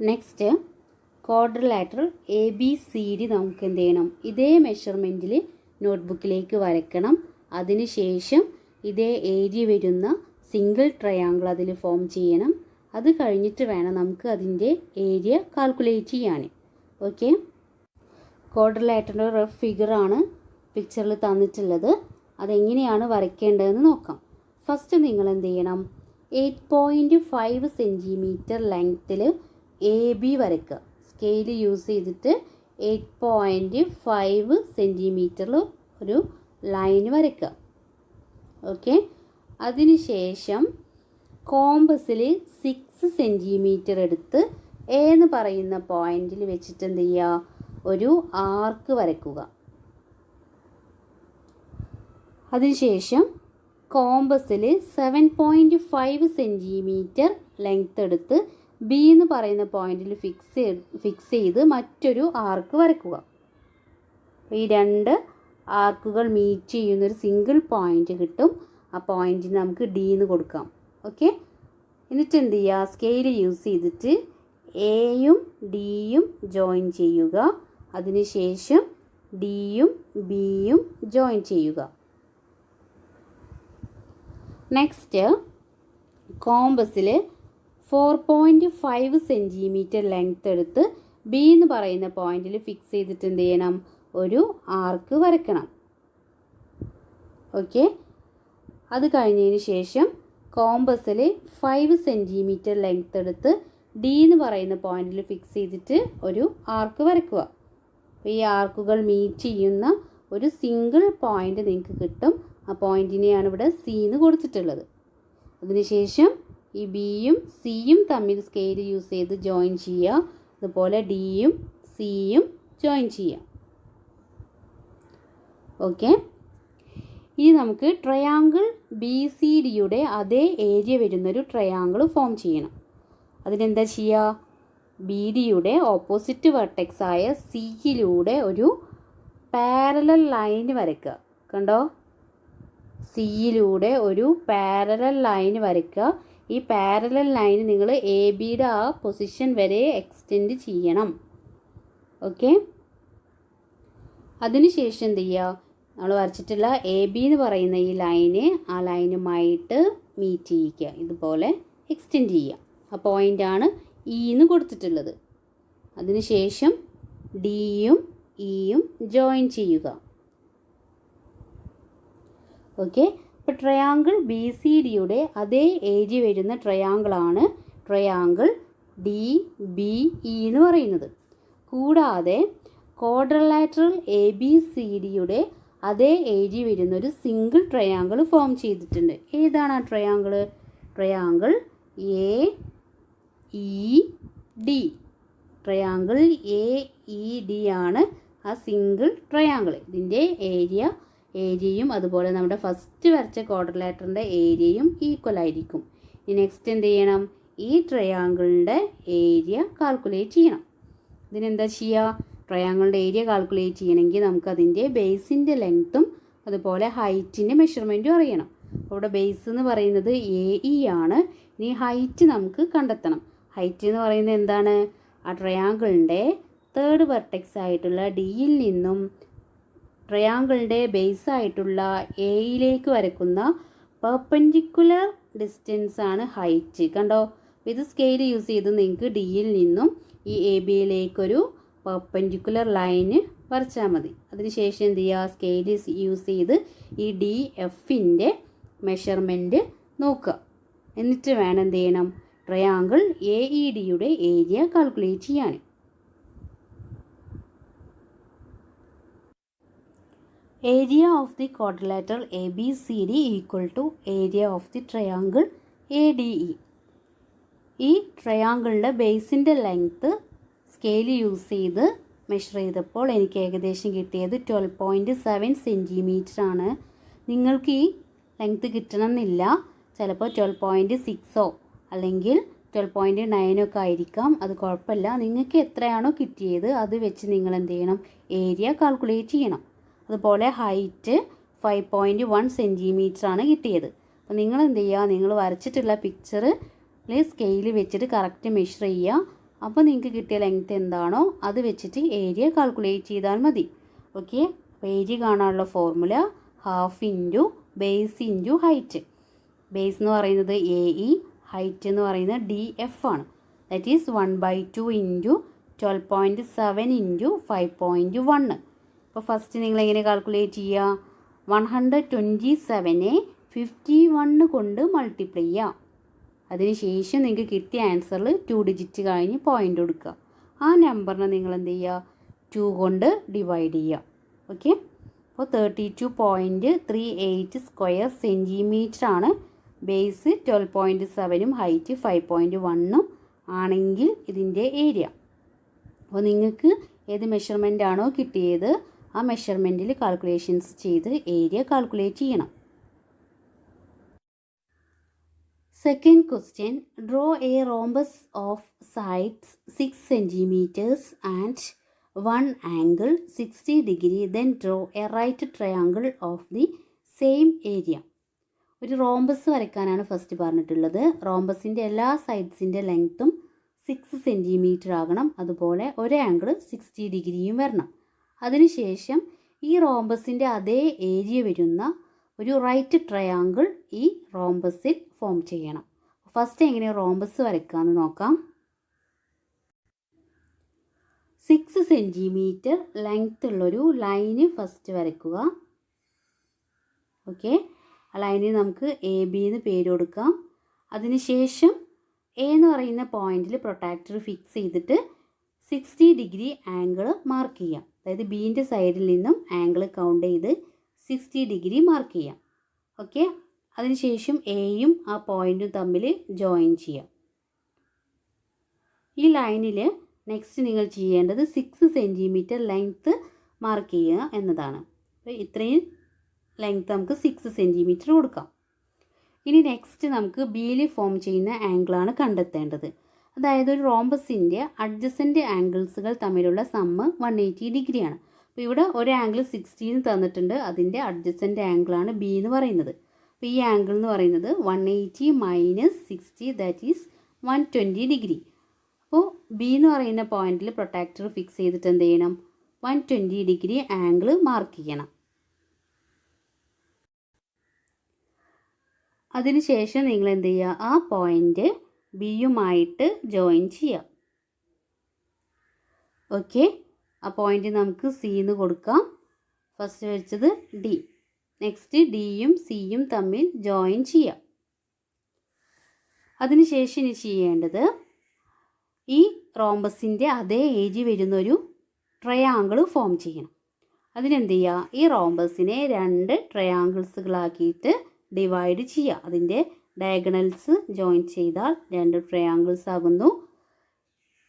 നെക്സ്റ്റ് ക്വാഡ്രിലാറ്ററൽ ABCD നമുക്ക് എന്ത് ചെയ്യണം? ഇതേ മെഷർമെൻറ്റിൽ നോട്ട്ബുക്കിലേക്ക് വരയ്ക്കണം. അതിനുശേഷം ഇതേ ഏരിയ വരുന്ന സിംഗിൾ ട്രയാങ്കിൾ അതിൽ ഫോം ചെയ്യണം. അത് കഴിഞ്ഞിട്ട് വേണം നമുക്ക് അതിൻ്റെ ഏരിയ കാൽക്കുലേറ്റ് ചെയ്യാൻ. ഓക്കെ, ക്വാഡ്രിലാറ്ററിൻ്റെ റഫ് ഫിഗറാണ് പിക്ചറിൽ തന്നിട്ടുള്ളത്. അതെങ്ങനെയാണ് വരയ്ക്കേണ്ടതെന്ന് നോക്കാം. ഫസ്റ്റ് നിങ്ങൾ എന്ത് ചെയ്യണം? 8.5 സെൻറ്റിമീറ്റർ ലെങ്ത്തിൽ AB വരയ്ക്കുക. സ്കെയിൽ യൂസ് ചെയ്തിട്ട് 8.5 സെൻറ്റിമീറ്ററിൽ ഒരു ലൈൻ വരയ്ക്കുക. ഓക്കെ, അതിനുശേഷം കോമ്പസിൽ 6 സെൻറ്റിമീറ്റർ എടുത്ത് A എന്ന് പറയുന്ന പോയിന്റിൽ വെച്ചിട്ട് എന്ത് ചെയ്യുക? ഒരു ആർക്ക് വരയ്ക്കുക. അതിനുശേഷം കോമ്പസിൽ 7.5 സെൻറ്റിമീറ്റർ ലെങ്ത് എടുത്ത് B എന്ന് പറയുന്ന പോയിന്റിൽ ഫിക്സ് ചെയ്ത് മറ്റൊരു ആർക്ക് വരയ്ക്കുക. ഈ 2 ആർക്കുകൾ മീറ്റ് ചെയ്യുന്നൊരു സിംഗിൾ പോയിന്റ് കിട്ടും. ആ പോയിന്റിന് നമുക്ക് D എന്ന് കൊടുക്കാം. ഓക്കെ, എന്നിട്ട് എന്ത് ചെയ്യുക? സ്കെയിൽ യൂസ് ചെയ്തിട്ട് Aയും Dയും ജോയിൻ ചെയ്യുക. അതിനുശേഷം Dയും Bയും ജോയിൻ ചെയ്യുക. നെക്സ്റ്റ് കോമ്പസിൽ 4.5 സെൻറ്റിമീറ്റർ ലെങ്ത് എടുത്ത് B എന്ന് പറയുന്ന പോയിന്റിൽ ഫിക്സ് ചെയ്തിട്ട് എന്ത് ചെയ്യണം? ഒരു ആർക്ക് വരയ്ക്കണം. ഓക്കെ, അത് കഴിഞ്ഞതിന് ശേഷം കോമ്പസിൽ 5 സെൻറ്റിമീറ്റർ ലെങ്ത് എടുത്ത് D എന്ന് പറയുന്ന പോയിന്റിൽ ഫിക്സ് ചെയ്തിട്ട് ഒരു ആർക്ക് വരയ്ക്കുക. അപ്പോൾ ഈ ആർക്കുകൾ മീറ്റ് ചെയ്യുന്ന ഒരു സിംഗിൾ പോയിന്റ് നിങ്ങൾക്ക് കിട്ടും. ആ പോയിന്റിനെയാണ് ഇവിടെ C എന്ന് കൊടുത്തിട്ടുള്ളത്. അതിനുശേഷം ഈ Bയും Cയും തമ്മിൽ സ്കെയിൽ യൂസ് ചെയ്ത് ജോയിൻ ചെയ്യുക. അതുപോലെ Dയും Cയും ജോയിൻ ചെയ്യുക. ഓക്കെ, ഇനി നമുക്ക് ട്രയാങ്കിൾ ബി സി ഡിയുടെ അതേ ഏരിയ വരുന്നൊരു ട്രയാങ്കിൾ ഫോം ചെയ്യണം. അതിനെന്താ ചെയ്യുക? ബി ഡിയുടെ ഓപ്പോസിറ്റ് വെർട്ടെക്സ് ആയ സിയിലൂടെ ഒരു പാരലൽ ലൈൻ വരയ്ക്കുക. കണ്ടോ? സിയിലൂടെ ഒരു പാരലൽ ലൈൻ വരയ്ക്കുക. ഈ പാരലൽ ലൈൻ നിങ്ങൾ എ ബിയുടെ ആ പൊസിഷൻ വരെ എക്സ്റ്റെൻഡ് ചെയ്യണം. ഓക്കെ, അതിനുശേഷം എന്ത് ചെയ്യുക? നമ്മൾ വരച്ചിട്ടുള്ള എ ബി എന്ന് പറയുന്ന ഈ ലൈന് ആ ലൈനുമായിട്ട് മീറ്റ് ചെയ്യിക്കുക. ഇതുപോലെ എക്സ്റ്റെൻഡ് ചെയ്യുക. ആ പോയിൻ്റാണ് ഇ എന്ന് കൊടുത്തിട്ടുള്ളത്. അതിനുശേഷം ഡിയും ഇയും ജോയിൻ ചെയ്യുക. ഓക്കെ, ഇപ്പോൾ ട്രയാങ്കിൾ ബി സി ഡിയുടെ അതേ ഏരിയ വരുന്ന ട്രയാങ്കിളാണ് ട്രയാങ്കിൾ ഡി ബി ഇ എന്ന് പറയുന്നത്. കൂടാതെ ക്വാഡ്രിലാറ്ററൽ എ ബി സി ഡിയുടെ അതേ ഏരിയ വരുന്നൊരു സിംഗിൾ ട്രയാങ്കിൾ ഫോം ചെയ്തിട്ടുണ്ട്. ഏതാണ് ആ triangle? Triangle A E D. Triangle A E D ആണ് ആ സിംഗിൾ ട്രയാങ്കിൾ. ഇതിൻ്റെ ഏരിയയും അതുപോലെ നമ്മുടെ ഫസ്റ്റ് വരച്ച ക്വാഡ്രിലാറ്ററിൻ്റെ ഏരിയയും ഈക്വൽ ആയിരിക്കും. ഇനി നെക്സ്റ്റ് എന്ത് ചെയ്യണം? ഈ ട്രയാങ്കിളിൻ്റെ ഏരിയ കാൽക്കുലേറ്റ് ചെയ്യണം. ഇതിനെന്താ ചെയ്യുക? ട്രയാങ്കിളിൻ്റെ ഏരിയ കാൽക്കുലേറ്റ് ചെയ്യണമെങ്കിൽ നമുക്ക് അതിൻ്റെ ബേസിൻ്റെ ലെങ്ത്തും അതുപോലെ ഹൈറ്റിൻ്റെ മെഷർമെൻറ്റും അറിയണം. അപ്പോൾ ഇവിടെ ബേസ് എന്ന് പറയുന്നത് എ ഇ ആണ്. ഇനി ഹൈറ്റ് നമുക്ക് കണ്ടെത്തണം. ഹൈറ്റ് എന്ന് പറയുന്നത് എന്താണ്? ആ ട്രയാങ്കിളിൻ്റെ തേർഡ് വെർട്ടെക്സ് ആയിട്ടുള്ള ഡിയിൽ നിന്നും ട്രയാങ്കിളിൻ്റെ ബേസ് ആയിട്ടുള്ള എയിലേക്ക് വരയ്ക്കുന്ന പെർപെൻഡിക്കുലർ ഡിസ്റ്റൻസ് ആണ് ഹൈറ്റ്. കണ്ടോ? ഇത് സ്കെയിൽ യൂസ് ചെയ്ത് നിങ്ങൾക്ക് ഡിയിൽ നിന്നും ഈ എ ബിയിലേക്കൊരു പെർപെൻഡിക്കുലർ ലൈന് വരച്ചാൽ മതി. അതിനുശേഷം എന്ത് ചെയ്യുക? സ്കെയിൽ യൂസ് ചെയ്ത് ഈ ഡി എഫിൻ്റെ മെഷർമെൻറ്റ് നോക്കുക. എന്നിട്ട് വേണം എന്ത് ചെയ്യണം? ട്രയാങ്കിൾ എ ഇ ഡിയുടെ ഏരിയ കാൽക്കുലേറ്റ് ചെയ്യാൻ. Area of the quadrilateral A B C D equal to area of the triangle A D E. ഈ ട്രയാങ്കിളിൻ്റെ ബേസിൻ്റെ ലെങ്ത്ത് സ്കെയിൽ യൂസ് ചെയ്ത് മെഷർ ചെയ്തപ്പോൾ എനിക്ക് ഏകദേശം കിട്ടിയത് 12.7 സെൻറ്റിമീറ്റർ ആണ്. നിങ്ങൾക്ക് ഈ ലെങ്ത്ത് കിട്ടണമെന്നില്ല. ചിലപ്പോൾ 12.6 അല്ലെങ്കിൽ 12.9 ഒക്കെ ആയിരിക്കാം. അത് കുഴപ്പമില്ല. നിങ്ങൾക്ക് എത്രയാണോ കിട്ടിയത് അത് വെച്ച് നിങ്ങൾ എന്ത് ചെയ്യണം? ഏരിയ കാൽക്കുലേറ്റ് ചെയ്യണം. അതുപോലെ ഹൈറ്റ് 5.1 സെൻറ്റിമീറ്റർ ആണ് കിട്ടിയത്. അപ്പോൾ നിങ്ങൾ എന്ത് ചെയ്യുക? നിങ്ങൾ വരച്ചിട്ടുള്ള പിക്ചറിൽ സ്കെയിൽ വെച്ചിട്ട് കറക്റ്റ് മെഷർ ചെയ്യുക. അപ്പോൾ നിങ്ങൾക്ക് കിട്ടിയ ലെങ്ത്ത് എന്താണോ അത് വെച്ചിട്ട് ഏരിയ കാൽക്കുലേറ്റ് ചെയ്താൽ മതി. ഓക്കെ, അപ്പോൾ ഏരിയ കാണാനുള്ള formula half into base into height. Base എന്ന് പറയുന്നത് എ ഇ, ഹൈറ്റ് എന്ന് പറയുന്നത് ഡി എഫ് ആണ്. That is 1/2 into 12.7 into 5.1. അപ്പോൾ ഫസ്റ്റ് നിങ്ങൾ എങ്ങനെ കാൽക്കുലേറ്റ് ചെയ്യുക? 127നെ 51 കൊണ്ട് മൾട്ടിപ്ലൈ ചെയ്യുക. അതിനുശേഷം നിങ്ങൾക്ക് കിട്ടിയ ആൻസറിൽ 2 ഡിജിറ്റ് കഴിഞ്ഞ് പോയിൻ്റ് കൊടുക്കുക. ആ നമ്പറിനെ നിങ്ങൾ എന്ത് ചെയ്യുക? 2 കൊണ്ട് ഡിവൈഡ് ചെയ്യുക. ഓക്കെ, അപ്പോൾ 32.38 സ്ക്വയർ സെൻറ്റിമീറ്റർ ആണ്. ബേസ് 12.7ഉം ഹൈറ്റ് 5.1ഉം ആണെങ്കിൽ ഇതിൻ്റെ ഏരിയ. അപ്പോൾ നിങ്ങൾക്ക് ഏത് മെഷർമെൻ്റ് ആണോ കിട്ടിയത് ആ മെഷർമെൻറ്റിൽ കാൽക്കുലേഷൻസ് ചെയ്ത് ഏരിയ കാൽക്കുലേറ്റ് ചെയ്യണം. Second question, draw a rhombus of sides 6 centimeters and one angle 60 degree. Then draw a right triangle of the same area. ഒരു റോംബസ് വരയ്ക്കാനാണ് ഫസ്റ്റ് പറഞ്ഞിട്ടുള്ളത്. റോംബസിൻ്റെ എല്ലാ സൈഡ്സിൻ്റെ ലെങ്ത്തും 6 സെൻറ്റിമീറ്റർ ആകണം. അതുപോലെ ഒരു ആംഗിൾ 60 ഡിഗ്രിയും വരണം. അതിനുശേഷം ഈ റോംബസിൻ്റെ അതേ ഏരിയ വരുന്ന ഒരു റൈറ്റ് ട്രയാങ്കിൾ ഈ റോംബസിൽ ഫോം ചെയ്യണം. ഫസ്റ്റ് എങ്ങനെ റോംബസ് വരയ്ക്കാമെന്ന് നോക്കാം. 6 സെൻറ്റിമീറ്റർ ലെങ്ത് ഉള്ളൊരു ലൈന് ഫസ്റ്റ് വരയ്ക്കുക. ഓക്കെ, ആ ലൈനിന് നമുക്ക് എ ബി എന്ന് പേര് കൊടുക്കാം. അതിനുശേഷം എ എന്ന് പറയുന്ന പോയിന്റിൽ പ്രൊട്ടാക്ടർ ഫിക്സ് ചെയ്തിട്ട് 60 ഡിഗ്രി ആംഗിൾ മാർക്ക് ചെയ്യാം. അതായത് ബീൻ്റെ സൈഡിൽ നിന്നും ആംഗിൾ കൗണ്ട് ചെയ്ത് 60 ഡിഗ്രി മാർക്ക് ചെയ്യാം. ഓക്കെ, അതിനുശേഷം എയും ആ പോയിൻറ്റും തമ്മിൽ ജോയിൻ ചെയ്യാം. ഈ ലൈനിൽ നെക്സ്റ്റ് നിങ്ങൾ ചെയ്യേണ്ടത് 6 സെൻറ്റിമീറ്റർ ലെങ്ത്ത് മാർക്ക് ചെയ്യുക എന്നതാണ്. അപ്പോൾ ഇത്രയും ലെങ്ത് നമുക്ക് 6 സെൻറ്റിമീറ്റർ കൊടുക്കാം. ഇനി നെക്സ്റ്റ് നമുക്ക് ബിയിൽ ഫോം ചെയ്യുന്ന ആംഗിളാണ് കണ്ടെത്തേണ്ടത്. അതായത് ഒരു റോംബസിൻ്റെ അഡ്ജസൻറ്റ് ആംഗിൾസുകൾ തമ്മിലുള്ള സമ്മ് 180 ഡിഗ്രിയാണ്. അപ്പോൾ ഇവിടെ ഒരു ആംഗിൾ 16 തന്നിട്ടുണ്ട്, അതിൻ്റെ അഡ്ജസൻറ്റ് ആംഗിളാണ് ബി എന്ന് പറയുന്നത്. അപ്പോൾ ഈ ആംഗിൾ എന്ന് പറയുന്നത് 180 മൈനസ് 60 ദാറ്റ് ഈസ് 120 ഡിഗ്രി. അപ്പോൾ ബി എന്ന് പറയുന്ന പോയിന്റിൽ പ്രൊട്ടാക്ടർ ഫിക്സ് ചെയ്തിട്ട് എന്ത് ചെയ്യണം, 120 ഡിഗ്രി ആംഗിൾ മാർക്ക് ചെയ്യണം. അതിനുശേഷം നിങ്ങൾ എന്ത് ചെയ്യുക, ആ പോയിൻ്റ് ബിയുമായിട്ട് ജോയിൻ ചെയ്യാം. ഓക്കെ, ആ പോയിൻ്റ് നമുക്ക് സി എന്ന് കൊടുക്കാം. ഫസ്റ്റ് വെച്ചത് ഡി. നെക്സ്റ്റ് ഡിയും സിയും തമ്മിൽ ജോയിൻ ചെയ്യാം. അതിനുശേഷം ഇനി ചെയ്യേണ്ടത് ഈ റോംബസിൻ്റെ അതേ ഏജ് വരുന്നൊരു ട്രയാങ്കിൾ ഫോം ചെയ്യണം. അതിനെന്ത് ചെയ്യുക, ഈ റോംബസിനെ 2 ട്രയാങ്കിൾസുകളാക്കിയിട്ട് ഡിവൈഡ് ചെയ്യുക. അതിൻ്റെ ഡയഗണൽസ് ജോയിൻ ചെയ്താൽ 2 ട്രയാങ്കിൾസ് ആകുന്നു.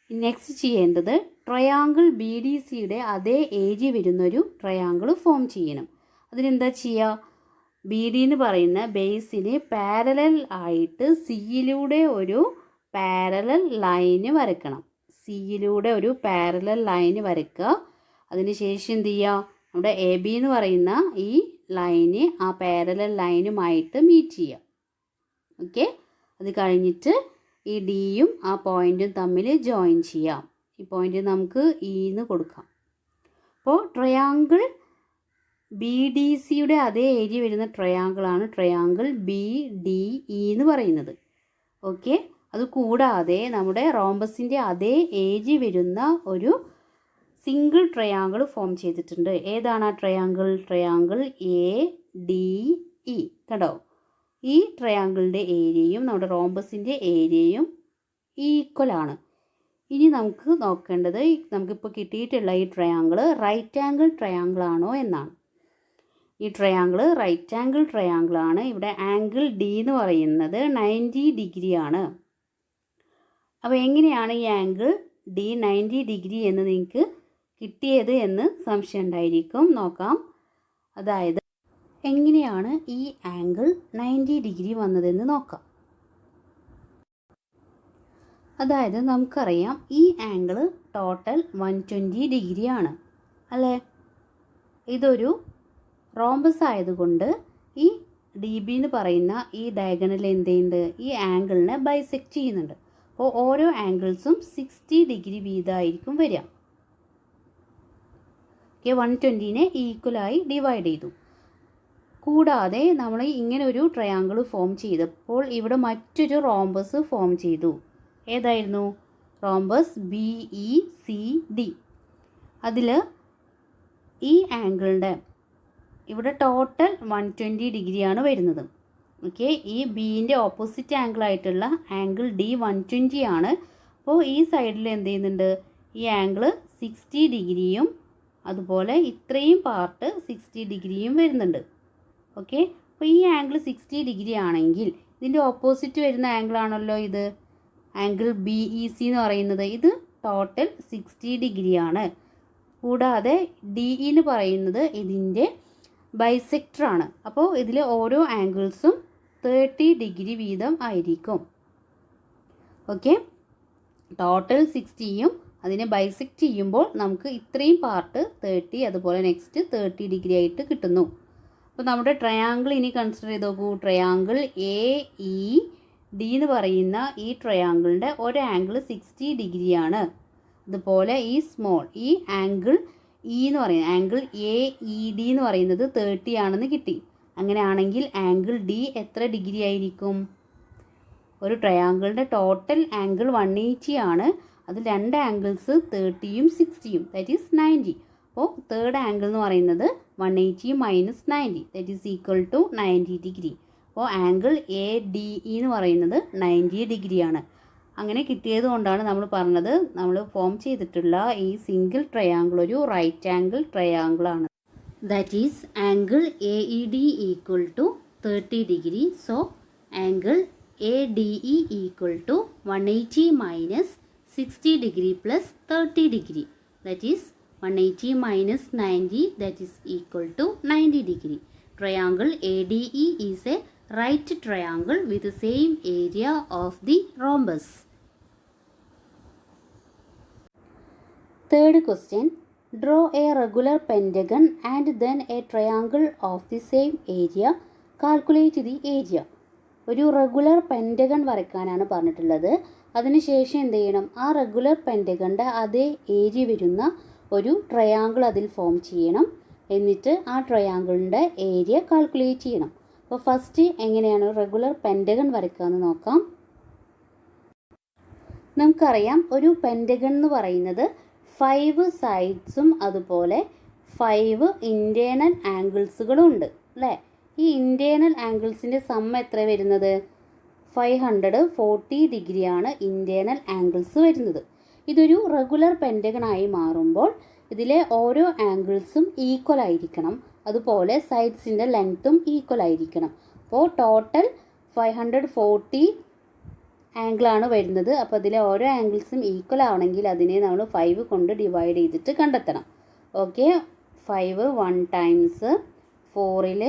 നെക്സ്റ്റ് ചെയ്യേണ്ടത് ട്രയാങ്കിൾ ബി ഡി സിയുടെ അതേ ഏജ് വരുന്നൊരു ട്രയാങ്കിൾ ഫോം ചെയ്യണം. അതിനെന്താ ചെയ്യുക, ബി ഡി എന്ന് പറയുന്ന ബേസിന് പാരലൽ ആയിട്ട് സിയിലൂടെ ഒരു പാരലൽ ലൈന് വരക്കണം. സിയിലൂടെ ഒരു പാരലൽ ലൈന് വരയ്ക്കുക. അതിനുശേഷം എന്ത് ചെയ്യുക, നമ്മുടെ എ ബി എന്ന് പറയുന്ന ഈ ലൈന് ആ പാരലൽ ലൈനുമായിട്ട് മീറ്റ് ചെയ്യുക. ഓക്കെ, അത് കഴിഞ്ഞിട്ട് ഈ ഡിയും ആ പോയിൻറ്റും തമ്മിൽ ജോയിൻ ചെയ്യാം. ഈ പോയിൻ്റ് നമുക്ക് ഇ എന്ന് കൊടുക്കാം. അപ്പോൾ ട്രയാങ്കിൾ ബി ഡി സിയുടെ അതേ ഏരിയ വരുന്ന ട്രയാങ്കിളാണ് ട്രയാങ്കിൾ ബി ഡി ഇ എന്ന് പറയുന്നത്. ഓക്കെ, അത് കൂടാതെ നമ്മുടെ റോംബസിൻ്റെ അതേ ഏജ് വരുന്ന ഒരു സിംഗിൾ ട്രയാങ്കിൾ ഫോം ചെയ്തിട്ടുണ്ട്. ഏതാണ് ആ triangle? Triangle A D E. കണ്ടോ, ഈ ട്രയാങ്കിളിൻ്റെ ഏരിയയും നമ്മുടെ റോംബസിൻ്റെ ഏരിയയും ഈക്വൽ ആണ്. ഇനി നമുക്ക് നോക്കേണ്ടത് നമുക്കിപ്പോൾ കിട്ടിയിട്ടുള്ള ഈ ട്രയാങ്കിൾ റൈറ്റ് ആംഗിൾ ട്രയാങ്കിൾ ആണോ എന്നാണ്. ഈ ട്രയാങ്കിൾ റൈറ്റ് ആംഗിൾ ട്രയാങ്കിൾ ആണ്. ഇവിടെ ആംഗിൾ ഡി എന്ന് പറയുന്നത് 90 ഡിഗ്രി ആണ്. അപ്പോൾ എങ്ങനെയാണ് ഈ ആംഗിൾ ഡി 90 ഡിഗ്രി എന്ന് നിങ്ങൾക്ക് കിട്ടിയത് എന്ന് സംശയം ഉണ്ടായിരിക്കും. നോക്കാം. അതായത് എങ്ങനെയാണ് ഈ ആംഗിൾ 90 ഡിഗ്രി വന്നതെന്ന് നോക്കാം. അതായത് നമുക്കറിയാം ഈ ആംഗിൾ ടോട്ടൽ 120 ഡിഗ്രി ആണ് അല്ലേ. ഇതൊരു റോംബസ് ആയതുകൊണ്ട് ഈ ഡി ബി എന്ന് പറയുന്ന ഈ ഡയഗണൽ എന്ത് ചെയ്യുന്നുണ്ട്, ഈ ആംഗിളിനെ ബൈസെക്റ്റ് ചെയ്യുന്നുണ്ട്. അപ്പോൾ ഓരോ ആംഗിൾസും 60 ഡിഗ്രി വീതമായിരിക്കും വരിക. ഓക്കെ, 120നെ ഈക്വലായി ഡിവൈഡ് ചെയ്തു. കൂടാതെ നമ്മൾ ഇങ്ങനെ ഒരു ട്രയാങ്കിൾ ഫോം ചെയ്തപ്പോൾ ഇവിടെ മറ്റൊരു റോംബസ് ഫോം ചെയ്തു. ഏതായിരുന്നു? Rhombus B E C D. അതിൽ ഈ ആംഗിളിൻ്റെ ഇവിടെ ടോട്ടൽ 120 ഡിഗ്രിയാണ് വരുന്നത്. ഓക്കെ, ഈ ബീൻ്റെ ഓപ്പോസിറ്റ് ആംഗിളായിട്ടുള്ള ആംഗിൾ ഡി 120 ആണ്. അപ്പോൾ ഈ സൈഡിൽ എന്ത് ചെയ്യുന്നുണ്ട്, ഈ ആംഗിൾ 60 ഡിഗ്രിയും അതുപോലെ ഇത്രയും പാർട്ട് 60 ഡിഗ്രിയും വരുന്നുണ്ട്. ഓക്കെ, അപ്പോൾ ഈ ആംഗിൾ 60 ഡിഗ്രി ആണെങ്കിൽ ഇതിൻ്റെ ഓപ്പോസിറ്റ് വരുന്ന ആംഗിൾ ആണല്ലോ ഇത്, ആംഗിൾ ബി ഇ സി എന്ന് പറയുന്നത്. ഇത് ടോട്ടൽ 60 ഡിഗ്രിയാണ്. കൂടാതെ ഡി ഇ എന്ന് പറയുന്നത് ഇതിൻ്റെ ബൈസെക്ടറാണ്. അപ്പോൾ ഇതിലെ ഓരോ ആംഗിൾസും 30 ഡിഗ്രി വീതം ആയിരിക്കും. ഓക്കെ, ടോട്ടൽ 60യും അതിനെ ബൈസെക്റ്റ് ചെയ്യുമ്പോൾ നമുക്ക് ഇത്രയും പാർട്ട് 30, അതുപോലെ നെക്സ്റ്റ് 30 ഡിഗ്രി ആയിട്ട് കിട്ടുന്നു. അപ്പോൾ നമ്മുടെ ട്രയാങ്കിൾ ഇനി കൺസിഡർ ചെയ്ത് നോക്കൂ. ട്രയാങ്കിൾ എ ഇ ഡി എന്ന് പറയുന്ന ഈ ട്രയാങ്കിളിൻ്റെ ഒരു ആംഗിൾ 60 ഡിഗ്രിയാണ്. അതുപോലെ ഈ സ്മോൾ ഈ ആംഗിൾ ഇ എന്ന് പറയുന്നത് ആംഗിൾ എ ഇ ഡി എന്ന് പറയുന്നത് 30 ആണെന്ന് കിട്ടി. അങ്ങനെയാണെങ്കിൽ ആംഗിൾ ഡി എത്ര ഡിഗ്രി ആയിരിക്കും? ഒരു ട്രയാങ്കിളിൻ്റെ ടോട്ടൽ ആംഗിൾ 180 ആണ്. അതിൽ 2 ആംഗിൾസ് 30യും 60യും ദാറ്റ് ഈസ് 90. അപ്പോൾ തേർഡ് ആംഗിൾ എന്ന് പറയുന്നത് 180 minus 90 that is equal to 90 degree. അപ്പോൾ ആംഗിൾ എ ഡി ഇ എന്ന് പറയുന്നത് 90 ഡിഗ്രിയാണ്. അങ്ങനെ കിട്ടിയത് കൊണ്ടാണ് നമ്മൾ പറഞ്ഞത് നമ്മൾ ഫോം ചെയ്തിട്ടുള്ള ഈ സിംഗിൾ ട്രയാങ്കിൾ ഒരു റൈറ്റ് ആംഗിൾ ട്രയാങ്കിൾ ആണ്. That is angle A E D equal to 30 degree. So angle A D E equal to 180 minus 60 degree plus 30 degree that is 180 minus 90, that is equal to 90 degree. Triangle ADE is a right triangle with the same area of the rhombus. Third question. Draw a regular pentagon and then a triangle of the same area. Calculate the area. ഒരു regular pentagon വരയ്ക്കാനാണ് പറഞ്ഞിട്ടുള്ളത്. അതിനുശേഷം എന്ത് ചെയ്യണം, ആ regular പെൻറ്റഗണിൻ്റെ അതേ area വരുന്ന ഒരു triangle അതിൽ ഫോം ചെയ്യണം. എന്നിട്ട് ആ ട്രയാങ്കിളിൻ്റെ ഏരിയ കാൽക്കുലേറ്റ് ചെയ്യണം. അപ്പോൾ ഫസ്റ്റ് എങ്ങനെയാണ് റെഗുലർ പെൻറ്റഗൺ വരയ്ക്കാമെന്ന് നോക്കാം. നമുക്കറിയാം ഒരു പെൻറ്റഗൺ എന്ന് പറയുന്നത് 5 സൈഡ്സും അതുപോലെ 5 ഇൻറ്റേർണൽ ആംഗിൾസുകളും ഉണ്ട് അല്ലേ. ഈ ഇൻറ്റേർണൽ ആംഗിൾസിൻ്റെ സമ്മ എത്ര വരുന്നത്? 540 ഡിഗ്രിയാണ് ഇൻറ്റേർണൽ ആംഗിൾസ് വരുന്നത്. ഇതൊരു റെഗുലർ പെൻറ്റഗണായി മാറുമ്പോൾ ഇതിലെ ഓരോ ആംഗിൾസും ഈക്വൽ ആയിരിക്കണം, അതുപോലെ സൈഡ്സിൻ്റെ ലെങ്ത്തും ഈക്വൽ ആയിരിക്കണം. അപ്പോൾ ടോട്ടൽ 540 ആംഗിളാണ് വരുന്നത്. അപ്പോൾ ഇതിലെ ഓരോ ആംഗിൾസും ഈക്വൽ ആവണമെങ്കിൽ അതിനെ നമ്മൾ 5 കൊണ്ട് ഡിവൈഡ് ചെയ്തിട്ട് കണ്ടെത്തണം. ഓക്കെ, 5 1 ടൈംസ്, 4ൽ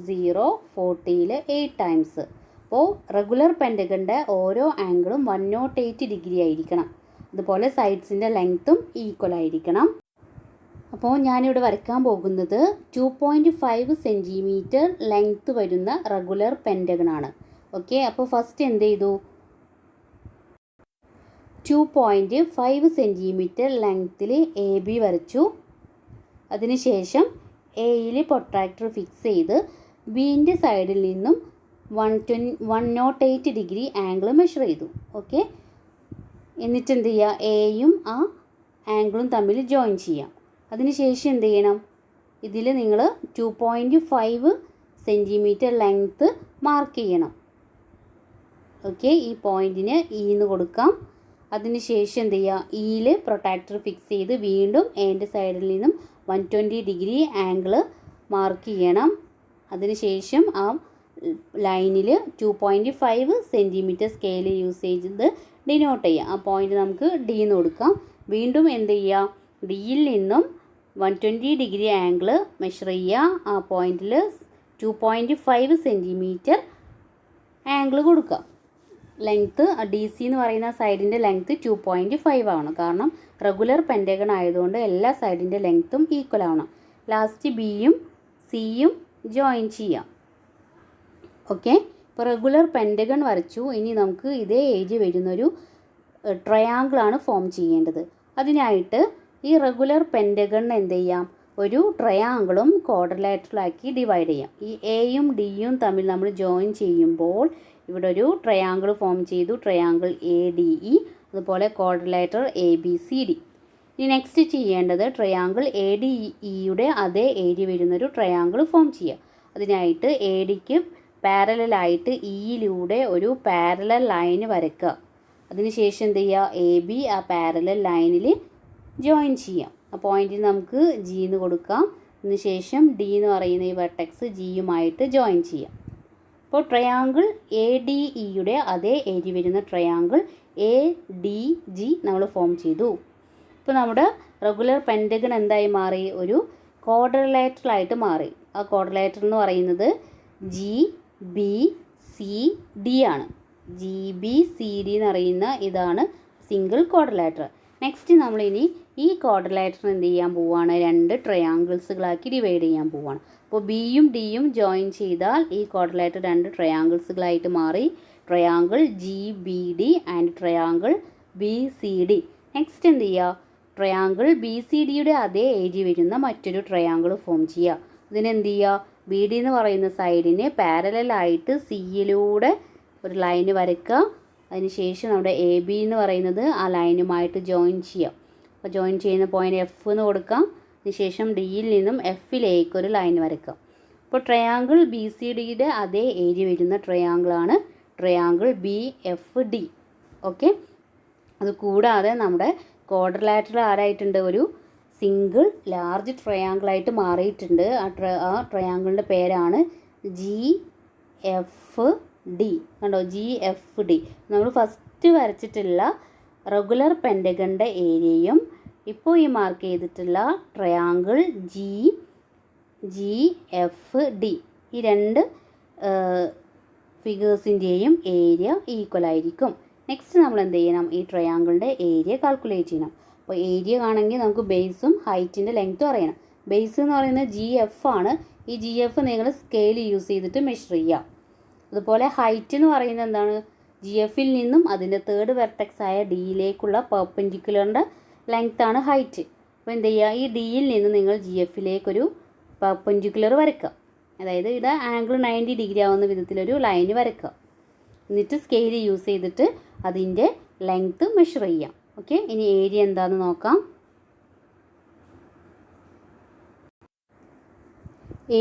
0, 40ൽ 8 ടൈംസ്. അപ്പോൾ റെഗുലർ പെൻറ്റഗണിൻ്റെ ഓരോ ആംഗിളും 108 ഡിഗ്രി ആയിരിക്കണം. അതുപോലെ സൈഡ്സിൻ്റെ ലെങ്ത്തും ഈക്വൽ ആയിരിക്കണം. അപ്പോൾ ഞാനിവിടെ വരയ്ക്കാൻ പോകുന്നത് 2.5 സെൻറ്റിമീറ്റർ ലെങ്ത്ത് വരുന്ന റെഗുലർ പെൻറ്റഗണാണ്. ഓക്കെ, അപ്പോൾ ഫസ്റ്റ് എന്ത് ചെയ്തു, 2.5 സെൻറ്റിമീറ്റർ ലെങ്ത്തിൽ AB വരച്ചു. അതിനുശേഷം എയിൽ പ്രൊട്രാക്ടർ ഫിക്സ് ചെയ്ത് ബീൻ്റെ സൈഡിൽ നിന്നും 108 ഡിഗ്രി ആംഗിൾ മെഷർ ചെയ്തു. ഓക്കെ, എന്നിട്ട് എന്ത് ചെയ്യുക, എയും ആ ആംഗിളും തമ്മിൽ ജോയിൻ ചെയ്യാം. അതിനുശേഷം എന്ത് ചെയ്യണം, ഇതിൽ നിങ്ങൾ 2.5 സെൻറ്റിമീറ്റർ ലെങ്ത്ത് മാർക്ക് ചെയ്യണം. ഓക്കെ, ഈ പോയിൻറ്റിന് എന്ന് കൊടുക്കാം. അതിനുശേഷം എന്ത് ചെയ്യുക, ഇയിൽ പ്രൊട്രാക്ടർ ഫിക്സ് ചെയ്ത് വീണ്ടും എൻ്റെ സൈഡിൽ നിന്നും 120 ഡിഗ്രി ആംഗിൾ മാർക്ക് ചെയ്യണം. അതിനുശേഷം ആ ലൈനിൽ 2.5 സെൻറ്റിമീറ്റർ സ്കെയിൽ യൂസ് ചെയ്ത് ഡിനോട്ട് ചെയ്യുക. ആ പോയിൻ്റ് നമുക്ക് ഡി എന്ന് കൊടുക്കാം. വീണ്ടും എന്ത് ചെയ്യുക, ഡിയിൽ നിന്നും 120 ഡിഗ്രി ആംഗിൾ മെഷർ ചെയ്യുക. ആ പോയിൻറ്റിൽ 2.5 സെൻറ്റിമീറ്റർ ആംഗിൾ കൊടുക്കുക. ലെങ്ത്ത് ഡി സി എന്ന് പറയുന്ന സൈഡിൻ്റെ ലെങ്ത്ത് 2.5 ആവണം. കാരണം റെഗുലർ പെൻറ്റഗൺ ആയതുകൊണ്ട് എല്ലാ സൈഡിൻ്റെ ലെങ്ത്തും ഈക്വൽ ആവണം. ലാസ്റ്റ് ബിയും സിയും ജോയിൻ ചെയ്യാം. ഓക്കെ, ഇപ്പോൾ റെഗുലർ പെൻറ്റഗൺ വരച്ചു. ഇനി നമുക്ക് ഇതേ ഏരിയ വരുന്നൊരു ട്രയാങ്കിളാണ് ഫോം ചെയ്യേണ്ടത്. അതിനായിട്ട് ഈ റെഗുലർ പെൻറ്റഗണിന് എന്ത് ചെയ്യാം, ഒരു ട്രയാങ്കിളും ക്വാഡ്രിലാറ്ററലാക്കി ഡിവൈഡ് ചെയ്യാം. ഈ എയും ഡിയും തമ്മിൽ നമ്മൾ ജോയിൻ ചെയ്യുമ്പോൾ ഇവിടെ ഒരു ട്രയാങ്കിൾ ഫോം ചെയ്തു, ട്രയാങ്കിൾ ADE, അതുപോലെ ക്വാഡ്രിലാറ്റർ ABCD. ഇനി നെക്സ്റ്റ് ചെയ്യേണ്ടത് ട്രയാങ്കിൾ ADEയുടെ അതേ ഏരിയ വരുന്നൊരു ട്രയാങ്കിൾ ഫോം ചെയ്യുക. അതിനായിട്ട് ADക്ക് പാരലായിട്ട് ഇയിലൂടെ ഒരു പാരലൽ ലൈൻ വരയ്ക്കുക. അതിനുശേഷം എന്ത് ചെയ്യുക, AB ആ പാരലൽ ലൈനിൽ ജോയിൻ ചെയ്യാം. ആ പോയിൻറ്റിന് നമുക്ക് G എന്ന് കൊടുക്കാം. അതിനുശേഷം D എന്ന് പറയുന്ന ഈ വെർട്ടെക്സ് Gയുമായിട്ട് ജോയിൻ ചെയ്യാം. അപ്പോൾ ട്രയാങ്കിൾ ADEയുടെ അതേ ഏരിയ വരുന്ന ട്രയാങ്കിൾ ADG നമ്മൾ ഫോം ചെയ്തു. ഇപ്പോൾ നമ്മുടെ റെഗുലർ പെൻറ്റഗൺ എന്തായി മാറി, ഒരു ക്വാഡ്രിലാറ്ററലായിട്ട് മാറി. ആ ക്വാഡ്രിലാറ്റർ എന്ന് പറയുന്നത് GBCD ആണ്. GBCD എന്ന് പറയുന്ന ഇതാണ് സിംഗിൾ ക്വാഡ്രിലാറ്റർ. നെക്സ്റ്റ് നമ്മളിനി ഈ ക്വാഡ്രിലാറ്റർ എന്ത് ചെയ്യാൻ പോവുകയാണ്, 2 ട്രയാങ്കിൾസുകളാക്കി ഡിവൈഡ് ചെയ്യാൻ പോവുകയാണ്. അപ്പോൾ ബിയും ഡിയും ജോയിൻ ചെയ്താൽ ഈ ക്വാഡ്രിലാറ്റർ 2 ട്രയാങ്കിൾസുകളായിട്ട് മാറി. Triangle GBD and triangle BCD. Next എന്ത് ചെയ്യുക, ട്രയാങ്കിൾ BCDയുടെ അതേ ഏരിയ വരുന്ന മറ്റൊരു ട്രയാങ്കിൾ ഫോം ചെയ്യുക. ഇതിനെന്ത് ചെയ്യുക, BD എന്ന് പറയുന്ന സൈഡിന് പാരലായിട്ട് സിയിലൂടെ ഒരു ലൈന് വരയ്ക്കുക. അതിനുശേഷം നമ്മുടെ AB എന്ന് പറയുന്നത് ആ ലൈനുമായിട്ട് ജോയിൻ ചെയ്യാം. അപ്പോൾ ജോയിൻ ചെയ്യുന്ന പോയിൻ്റ് F എന്ന് കൊടുക്കാം. അതിനുശേഷം ഡിയിൽ നിന്നും Fയിലേക്ക് ഒരു ലൈൻ വരയ്ക്കാം. അപ്പോൾ ട്രയാങ്കിൾ BCDയുടെ അതേ ഏരിയ വരുന്ന ട്രയാങ്കിളാണ് ട്രയാങ്കിൾ BFD. ഓക്കെ, അത് കൂടാതെ നമ്മുടെ ക്വാഡ്രിലാറ്ററൽ ആരായിട്ടുണ്ട്, ഒരു സിംഗിൾ ലാർജ് ട്രയാങ്കിളായിട്ട് മാറിയിട്ടുണ്ട്. ആ ട്രയാങ്കിളിൻ്റെ പേരാണ് GFD. കണ്ടോ, GFD. നമ്മൾ ഫസ്റ്റ് വരച്ചിട്ടുള്ള റെഗുലർ പെൻറ്റഗണിൻ്റെ ഏരിയയും ഇപ്പോൾ ഈ മാർക്ക് ചെയ്തിട്ടുള്ള ട്രയാങ്കിൾ ജി എഫ് ഡി ഈ രണ്ട് ഫിഗേഴ്സിൻ്റെയും ഏരിയ ഈക്വൽ ആയിരിക്കും. നെക്സ്റ്റ് നമ്മൾ എന്ത് ചെയ്യണം, ഈ ട്രയാങ്കിളിൻ്റെ ഏരിയ കാൽക്കുലേറ്റ് ചെയ്യണം. അപ്പോൾ ഏരിയ ആണെങ്കിൽ നമുക്ക് ബേസും ഹൈറ്റിൻ്റെ ലെങ്ത്തും അറിയണം. ബേസ് എന്ന് പറയുന്നത് ജി എഫ് ആണ്. ഈ ജി എഫ് നിങ്ങൾ സ്കെയിൽ യൂസ് ചെയ്തിട്ട് മെഷർ ചെയ്യാം. അതുപോലെ ഹൈറ്റ് എന്ന് പറയുന്നത് എന്താണ്, ജി എഫിൽ നിന്നും അതിൻ്റെ തേർഡ് വെർട്ടെക്സ് ആയ ഡിയിലേക്കുള്ള പെർപെൻഡിക്കുലറിൻ്റെ ലെങ്ത്താണ് ഹൈറ്റ്. അപ്പോൾ എന്ത് ചെയ്യുക, ഈ ഡിയിൽ നിന്ന് നിങ്ങൾ ജി എഫിലേക്കൊരു പെർപെൻഡിക്കുലർ വരയ്ക്കുക. അതായത് ഇത് ആംഗിൾ 90 ഡിഗ്രി ആവുന്ന വിധത്തിലൊരു ലൈന് വരയ്ക്കുക. എന്നിട്ട് സ്കെയിൽ യൂസ് ചെയ്തിട്ട് അതിൻ്റെ ലെങ്ത്ത് മെഷർ ചെയ്യാം. ഓക്കെ, ഇനി ഏരിയ എന്താണെന്ന് നോക്കാം.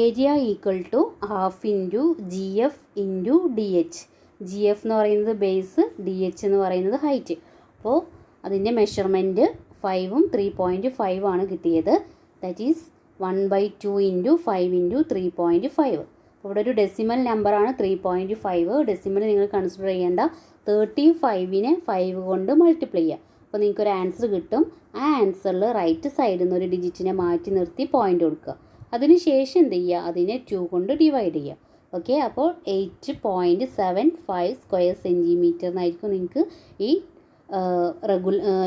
Area equal to half into G F into D H. G F എന്ന് പറയുന്നത് ബേസ്, ഡി എച്ച് എന്ന് പറയുന്നത് ഹൈറ്റ്. അപ്പോൾ അതിൻ്റെ മെഷർമെൻറ്റ് 5ഉം 3.5 ആണ് കിട്ടിയത്. That is 1/2 into 5 into 3.5. അപ്പോൾ ഇവിടെ ഒരു ഡെസിമൽ നമ്പറാണ് 3.5. ഡെസിമൽ നിങ്ങൾ കൺസിഡർ ചെയ്യേണ്ട. 35നെ 5 കൊണ്ട് മൾട്ടിപ്ലൈ ചെയ്യുക. അപ്പോൾ നിങ്ങൾക്കൊരു ആൻസർ കിട്ടും. ആ ആൻസറിൽ റൈറ്റ് സൈഡിൽ നിന്ന് ഒരു ഡിജിറ്റിനെ മാറ്റി നിർത്തി പോയിൻ്റ് കൊടുക്കുക. അതിനുശേഷം എന്ത് ചെയ്യുക, അതിനെ 2 കൊണ്ട് ഡിവൈഡ് ചെയ്യുക. ഓക്കെ, അപ്പോൾ 8.75 സ്ക്വയർ സെൻറ്റിമീറ്റർ എന്നായിരിക്കും നിങ്ങൾക്ക് ഈ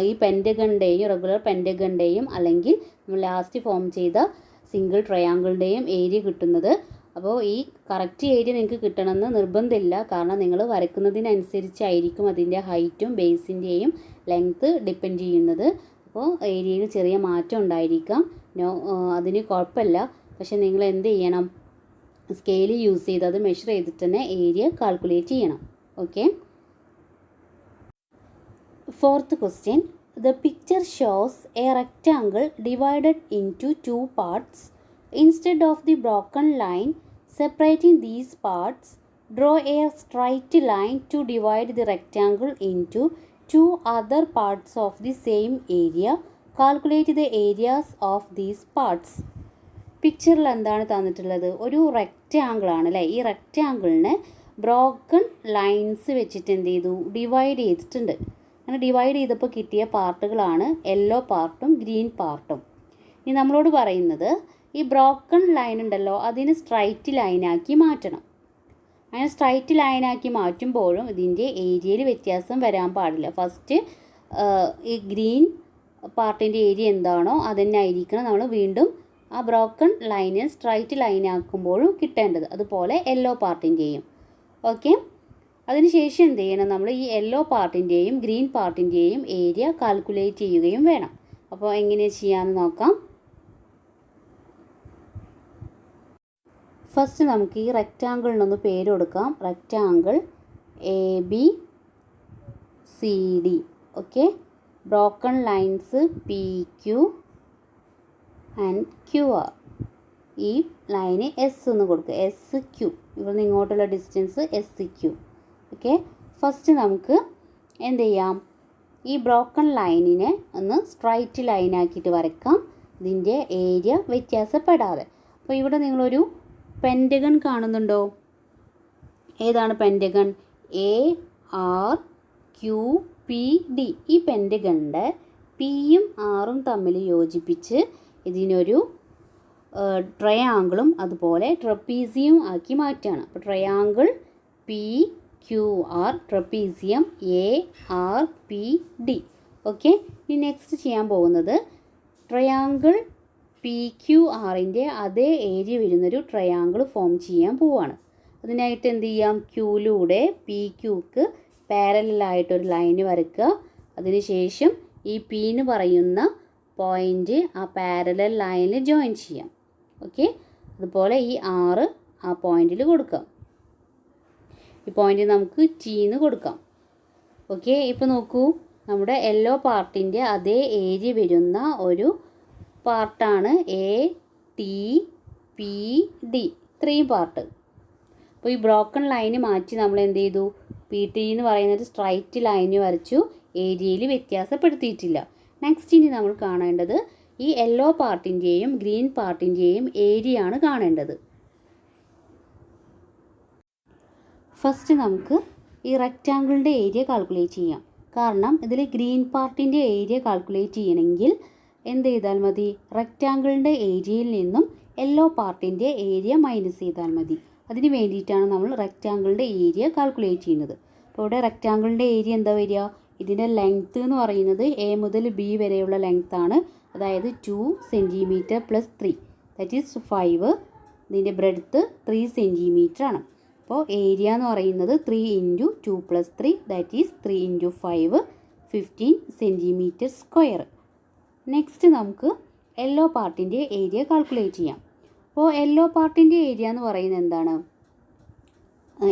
ഈ പെൻറ്റഗണിൻ്റെയും റെഗുലർ പെൻറ്റഗണിൻ്റെയും അല്ലെങ്കിൽ നമ്മൾ ലാസ്റ്റ് ഫോം ചെയ്ത സിംഗിൾ ട്രയാങ്കിളിൻ്റെയും ഏരിയ കിട്ടുന്നത്. അപ്പോൾ ഈ കറക്റ്റ് ഏരിയ നിങ്ങൾക്ക് കിട്ടണമെന്ന് നിർബന്ധമില്ല. കാരണം നിങ്ങൾ വരയ്ക്കുന്നതിനനുസരിച്ചായിരിക്കും അതിൻ്റെ ഹൈറ്റും ബേസിൻ്റെയും ലെങ്ത്ത് ഡിപ്പെൻഡ് ചെയ്യുന്നത്. അപ്പോൾ ഏരിയയിൽ ചെറിയ മാറ്റം ഉണ്ടായിരിക്കാം. അതിന് കുഴപ്പമില്ല. പക്ഷേ നിങ്ങൾ എന്ത് ചെയ്യണം, സ്കെയിൽ യൂസ് ചെയ്ത് അത് മെഷർ ചെയ്തിട്ട് തന്നെ ഏരിയ കാൽക്കുലേറ്റ് ചെയ്യണം. Okay, fourth question. The picture shows a rectangle divided into 2 parts. Instead of the broken line separating these parts, draw a straight line to divide the rectangle into 2 other parts of the same area. Calculate the areas of these parts. പിക്ചറിൽ എന്താണ് തന്നിട്ടുള്ളത്, ഒരു rectangle ആണ് അല്ലേ. ഈ റെക്റ്റാങ്കിളിനെ broken lines വെച്ചിട്ട് എന്ത് ചെയ്തു, ഡിവൈഡ് ചെയ്തിട്ടുണ്ട്. അങ്ങനെ ഡിവൈഡ് ചെയ്തപ്പോൾ കിട്ടിയ പാർട്ടുകളാണ് യെല്ലോ പാർട്ടും ഗ്രീൻ പാർട്ടും. ഇനി നമ്മളോട് പറയുന്നത് ഈ ബ്രോക്കൺ ലൈൻ ഉണ്ടല്ലോ അതിന് സ്ട്രൈറ്റ് ലൈനാക്കി മാറ്റണം. അങ്ങനെ സ്ട്രൈറ്റ് ലൈനാക്കി മാറ്റുമ്പോഴും ഇതിൻ്റെ ഏരിയയിൽ വ്യത്യാസം വരാൻ പാടില്ല. ഫസ്റ്റ് ഈ ഗ്രീൻ പാർട്ടിൻ്റെ ഏരിയ എന്താണോ അതുതന്നെ ആയിരിക്കണം നമ്മൾ വീണ്ടും ആ ബ്രോക്കൺ ലൈന് സ്ട്രൈറ്റ് ലൈനാക്കുമ്പോഴും കിട്ടേണ്ടത്. അതുപോലെ യെല്ലോ പാർട്ടിൻ്റെയും. ഓക്കെ, അതിനുശേഷം എന്ത് ചെയ്യണം, നമ്മൾ ഈ യെല്ലോ പാർട്ടിൻ്റെയും ഗ്രീൻ പാർട്ടിൻ്റെയും ഏരിയ കാൽക്കുലേറ്റ് ചെയ്യുകയും വേണം. അപ്പോൾ എങ്ങനെ ചെയ്യാമെന്ന് നോക്കാം. ഫസ്റ്റ് നമുക്ക് ഈ റെക്റ്റാങ്കിളിനൊന്ന് പേര് കൊടുക്കാം. Rectangle ABCD. Okay, broken lines PQ and QR. ഈ ലൈന് S എന്ന് കൊടുക്കുക, SQ. ഇവിടെ നിന്ന് ഇങ്ങോട്ടുള്ള ഡിസ്റ്റൻസ് SQ. ഓക്കെ, ഫസ്റ്റ് നമുക്ക് എന്ത് ചെയ്യാം, ഈ ബ്രോക്കൺ ലൈനിനെ ഒന്ന് സ്ട്രൈറ്റ് ലൈനാക്കിയിട്ട് വരയ്ക്കാം, ഇതിൻ്റെ ഏരിയ വ്യത്യാസപ്പെടാതെ. അപ്പോൾ ഇവിടെ നിങ്ങളൊരു പെൻറ്റഗൺ കാണുന്നുണ്ടോ? ഏതാണ് പെൻറ്റഗൺ? ARQPD. ഈ പെൻറ്റഗണിൻ്റെ Pയും Rഉം തമ്മിൽ യോജിപ്പിച്ച് ഇതിനൊരു ട്രയാങ്കിളും അതുപോലെ ട്രപ്പീസിയം ആക്കി മാറ്റുകയാണ്. അപ്പോൾ triangle PQR, trapezium ARPD. Okay, ഇനി നെക്സ്റ്റ് ചെയ്യാൻ പോകുന്നത് ട്രയാങ്കിൾ PQRൻ്റെ അതേ ഏരിയ വരുന്നൊരു ട്രയാങ്കിൾ ഫോം ചെയ്യാൻ പോവുകയാണ്. അതിനായിട്ട് എന്ത് ചെയ്യാം, ക്യൂയിലൂടെ PQക്ക് പാരലായിട്ടൊരു ലൈന് വരയ്ക്കുക. അതിനുശേഷം ഈ P എന്ന് പറയുന്ന പോയിൻ്റ് ആ പാരലൽ ലൈനിൽ ജോയിൻ ചെയ്യാം. ഓക്കെ, അതുപോലെ ഈ R ആ പോയിന്റിൽ കൊടുക്കാം. ഈ പോയിന്റ് നമുക്ക് T എന്ന് കൊടുക്കാം. ഓക്കെ, ഇപ്പോൾ നോക്കൂ, നമ്മുടെ യെല്ലോ പാർട്ടിൻ്റെ അതേ ഏരിയ വരുന്ന ഒരു പാർട്ടാണ് ATPD. ഇത്രയും പാർട്ട്. അപ്പോൾ ഈ ബ്രോക്കൺ ലൈന് മാറ്റി നമ്മൾ എന്ത് ചെയ്തു, PT എന്ന് പറയുന്നത് സ്ട്രൈറ്റ് ലൈന് വരച്ചു, ഏരിയയിൽ വ്യത്യാസപ്പെടുത്തിയിട്ടില്ല. നെക്സ്റ്റ് ഇനി നമ്മൾ കാണേണ്ടത് ഈ യെല്ലോ പാർട്ടിൻ്റെയും ഗ്രീൻ പാർട്ടിൻ്റെയും ഏരിയ ആണ് കാണേണ്ടത്. ഫസ്റ്റ് നമുക്ക് ഈ റെക്റ്റാങ്കിളിൻ്റെ ഏരിയ കാൽക്കുലേറ്റ് ചെയ്യാം. കാരണം ഇതിൽ ഗ്രീൻ പാർട്ടിൻ്റെ ഏരിയ കാൽക്കുലേറ്റ് ചെയ്യണമെങ്കിൽ എന്ത് ചെയ്താൽ മതി? റെക്റ്റാങ്കിളിൻ്റെ ഏരിയയിൽ നിന്നും യെല്ലോ പാർട്ടിൻ്റെ ഏരിയ മൈനസ് ചെയ്താൽ മതി. അതിന് വേണ്ടിയിട്ടാണ് നമ്മൾ റെക്റ്റാങ്കിളിൻ്റെ ഏരിയ കാൽക്കുലേറ്റ് ചെയ്യുന്നത്. അപ്പോൾ ഇവിടെ റെക്റ്റാങ്കിളിൻ്റെ ഏരിയ എന്താ വരിക? ഇതിൻ്റെ ലെങ്ത്ത് എന്ന് പറയുന്നത് എ മുതൽ ബി വരെയുള്ള ലെങ്ത്താണ്. അതായത് 2 സെൻറ്റിമീറ്റർ പ്ലസ് 3 ദാറ്റ് ഈസ് 5. ഇതിൻ്റെ ബ്രെഡ്ത്ത് 3 സെൻറ്റിമീറ്റർ ആണ്. അപ്പോൾ ഏരിയ എന്ന് പറയുന്നത് 3 × 2 + 3 that is 3 × 5 15 centimetre square. Next നമുക്ക് യെല്ലോ പാർട്ടിൻ്റെ ഏരിയ കാൽക്കുലേറ്റ് ചെയ്യാം. അപ്പോൾ യെല്ലോ പാർട്ടിൻ്റെ ഏരിയ എന്ന് പറയുന്നത് എന്താണ്?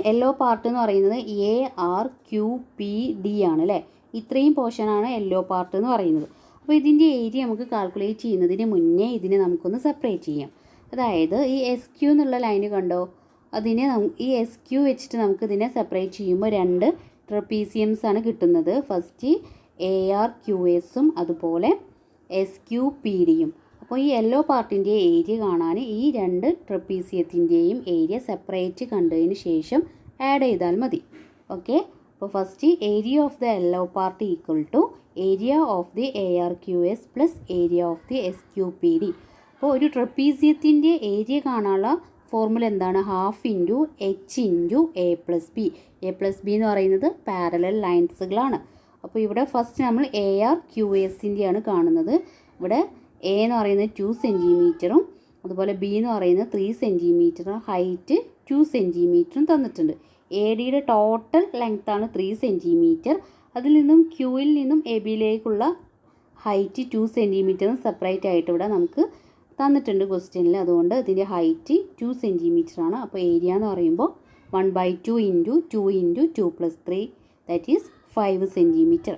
യെല്ലോ പാർട്ട് എന്ന് പറയുന്നത് ARQPD ആണ് അല്ലേ? ഇത്രയും പോർഷനാണ് യെല്ലോ പാർട്ട് എന്ന് പറയുന്നത്. അപ്പോൾ ഇതിൻ്റെ ഏരിയ നമുക്ക് കാൽക്കുലേറ്റ് ചെയ്യുന്നതിന് മുന്നേ ഇതിനെ നമുക്കൊന്ന് സെപ്പറേറ്റ് ചെയ്യാം. അതായത് ഈ SQ എന്നുള്ള ലൈന് കണ്ടോ? അതിനെ ഈ SQ വെച്ചിട്ട് നമുക്ക് ഇതിനെ സെപ്പറേറ്റ് ചെയ്യുമ്പോൾ 2 ട്രപ്പീസിയംസ് ആണ് കിട്ടുന്നത്. ഫസ്റ്റ് ARQSും അതുപോലെ SQPDയും. അപ്പോൾ ഈ യെല്ലോ പാർട്ടിൻ്റെ ഏരിയ കാണാൻ ഈ 2 ട്രപ്പീസിയത്തിൻ്റെയും ഏരിയ സെപ്പറേറ്റ് കണ്ടതിന് ശേഷം ആഡ് ചെയ്താൽ മതി. ഓക്കെ, അപ്പോൾ first area of the yellow part equal to area of the ARQS plus area of the SQPD. അപ്പോൾ ഒരു ട്രപ്പീസിയത്തിൻ്റെ ഏരിയ കാണാനുള്ള ഫോർമുല എന്താണ്? ½ × H × A + B. A + B എന്ന് പറയുന്നത് പാരലൽ ലൈൻസുകളാണ്. അപ്പോൾ ഇവിടെ ഫസ്റ്റ് നമ്മൾ ARQSൻ്റെയാണ് കാണുന്നത്. ഇവിടെ A എന്ന് പറയുന്നത് 2 സെൻറ്റിമീറ്ററും അതുപോലെ B എന്ന് പറയുന്നത് 3 സെൻറ്റിമീറ്ററും ഹൈറ്റ് 2 സെൻറ്റിമീറ്ററും തന്നിട്ടുണ്ട്. ADയുടെ ടോട്ടൽ ലെങ്ത്താണ് 3 സെൻറ്റിമീറ്റർ. അതിൽ നിന്നും Qയിൽ നിന്നും ABയിലേക്കുള്ള ഹൈറ്റ് 2 സെൻറ്റിമീറ്ററും സെപ്പറേറ്റ് ആയിട്ട് ഇവിടെ നമുക്ക് തന്നിട്ടുണ്ട് ക്വസ്റ്റ്യനിൽ. അതുകൊണ്ട് ഇതിൻ്റെ ഹൈറ്റ് 2 സെൻറ്റിമീറ്റർ ആണ്. അപ്പോൾ ഏരിയ എന്ന് പറയുമ്പോൾ 1/2 × 2 × 2 + 3 ദാറ്റ് ഈസ് 5 സെൻറ്റിമീറ്റർ.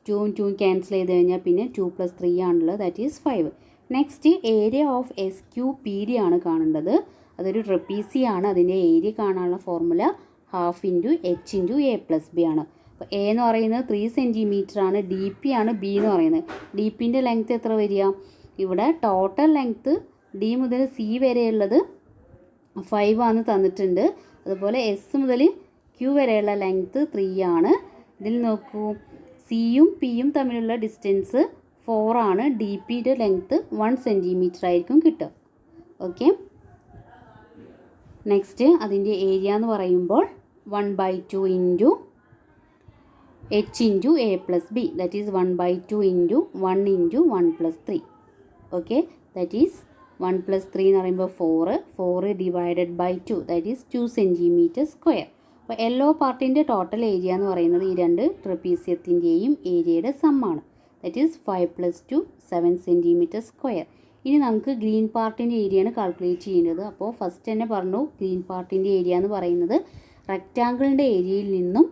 2ഉം 2ഉം ക്യാൻസൽ ചെയ്ത് കഴിഞ്ഞാൽ പിന്നെ 2 + 3 ആണുള്ളത്, that is 5. Next area of SQPD ആണ് കാണേണ്ടത്. അതൊരു ട്രപ്പീസിയാണ്. അതിൻ്റെ ഏരിയ കാണാനുള്ള ഫോർമുല ½ × H × A + B ആണ്. അപ്പോൾ A എന്ന് പറയുന്നത് 3 സെൻറ്റിമീറ്റർ ആണ്. DP ആണ് B എന്ന് പറയുന്നത്. DPൻ്റെ ലെങ്ത്ത് എത്ര വരിക? ഇവിടെ ടോട്ടൽ ലെങ്ത്ത് D മുതൽ C വരെയുള്ളത് 5 ആണ് തന്നിട്ടുണ്ട്. അതുപോലെ S മുതൽ Q വരെയുള്ള ലെങ്ത്ത് 3 ആണ്. ഇതിൽ നോക്കൂ, സിയും പിയും തമ്മിലുള്ള ഡിസ്റ്റൻസ് 4 ആണ്. DPയുടെ ലെങ്ത്ത് 1 സെൻറ്റിമീറ്റർ ആയിരിക്കും കിട്ടുക. ഓക്കെ, നെക്സ്റ്റ് അതിൻ്റെ ഏരിയ എന്ന് പറയുമ്പോൾ 1/2 × H × A + B that is 1/2 × 1 × 1 + 3. Okay, that is 1 + 3 എന്ന് പറയുമ്പോൾ 4 / 2 ദാറ്റ് ഈസ് 2 സെൻറ്റിമീറ്റർ സ്ക്വയർ. അപ്പോൾ യെല്ലോ പാർട്ടിൻ്റെ ടോട്ടൽ ഏരിയ എന്ന് പറയുന്നത് ഈ 2 ട്രപ്പീസിയത്തിൻ്റെയും ഏരിയയുടെ സമ്മാണ്. That is 5 + 2 7 centimetre square. ഇനി നമുക്ക് ഗ്രീൻ പാർട്ടിൻ്റെ ഏരിയയാണ് കാൽക്കുലേറ്റ് ചെയ്യേണ്ടത്. അപ്പോൾ ഫസ്റ്റ് തന്നെ പറഞ്ഞു, ഗ്രീൻ പാർട്ടിൻ്റെ ഏരിയ എന്ന് പറയുന്നത് റെക്റ്റാങ്കിളിൻ്റെ ഏരിയയിൽ നിന്നും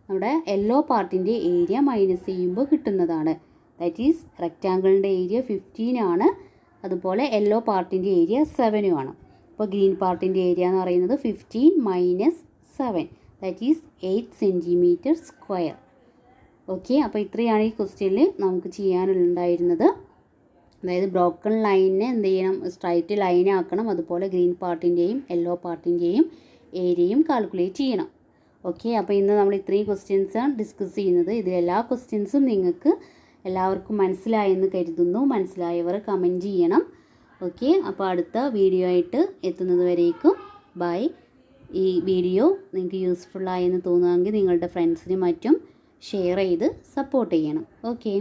നമ്മുടെ യെല്ലോ പാർട്ടിൻ്റെ ഏരിയ മൈനസ് ചെയ്യുമ്പോൾ കിട്ടുന്നതാണ്. ദാറ്റ് ഈസ് റെക്റ്റാങ്കിളിൻ്റെ ഏരിയ 15 ആണ്. അതുപോലെ യെല്ലോ പാർട്ടിൻ്റെ ഏരിയ 7 ആണ്. അപ്പോൾ ഗ്രീൻ പാർട്ടിൻ്റെ ഏരിയ എന്ന് പറയുന്നത് 15 - 7 that is 8 centimetre square. Okay, അപ്പോൾ ഇത്രയാണ് ഈ ക്വസ്റ്റ്യനിൽ നമുക്ക് ചെയ്യാനുണ്ടായിരുന്നത്. അതായത് ബ്രോക്കൺ ലൈനിനെ എന്ത് ചെയ്യണം? സ്ട്രൈറ്റ് ലൈൻ ആക്കണം. അതുപോലെ ഗ്രീൻ പാർട്ടിൻ്റെയും യെല്ലോ പാർട്ടിൻ്റെയും ഏരിയയും കാൽക്കുലേറ്റ് ചെയ്യണം. ഓക്കെ, അപ്പോൾ ഇന്ന് നമ്മൾ ഇത്രയും ക്വസ്റ്റ്യൻസാണ് ഡിസ്കസ് ചെയ്യുന്നത്. ഇതിലെല്ലാ ക്വസ്റ്റ്യൻസും നിങ്ങൾക്ക് എല്ലാവർക്കും മനസ്സിലായെന്ന് കരുതുന്നു. മനസ്സിലായവർ കമൻറ്റ് ചെയ്യണം. ഓക്കെ, അപ്പോൾ അടുത്ത വീഡിയോ ആയിട്ട് എത്തുന്നത് വരേക്കും ബൈ. ഈ വീഡിയോ നിങ്ങൾക്ക് യൂസ്ഫുള്ളായെന്ന് തോന്നുമെങ്കിൽ നിങ്ങളുടെ ഫ്രണ്ട്സിനും മറ്റും ഷെയർ ചെയ്ത് സപ്പോർട്ട് ചെയ്യണം. ഓക്കെ.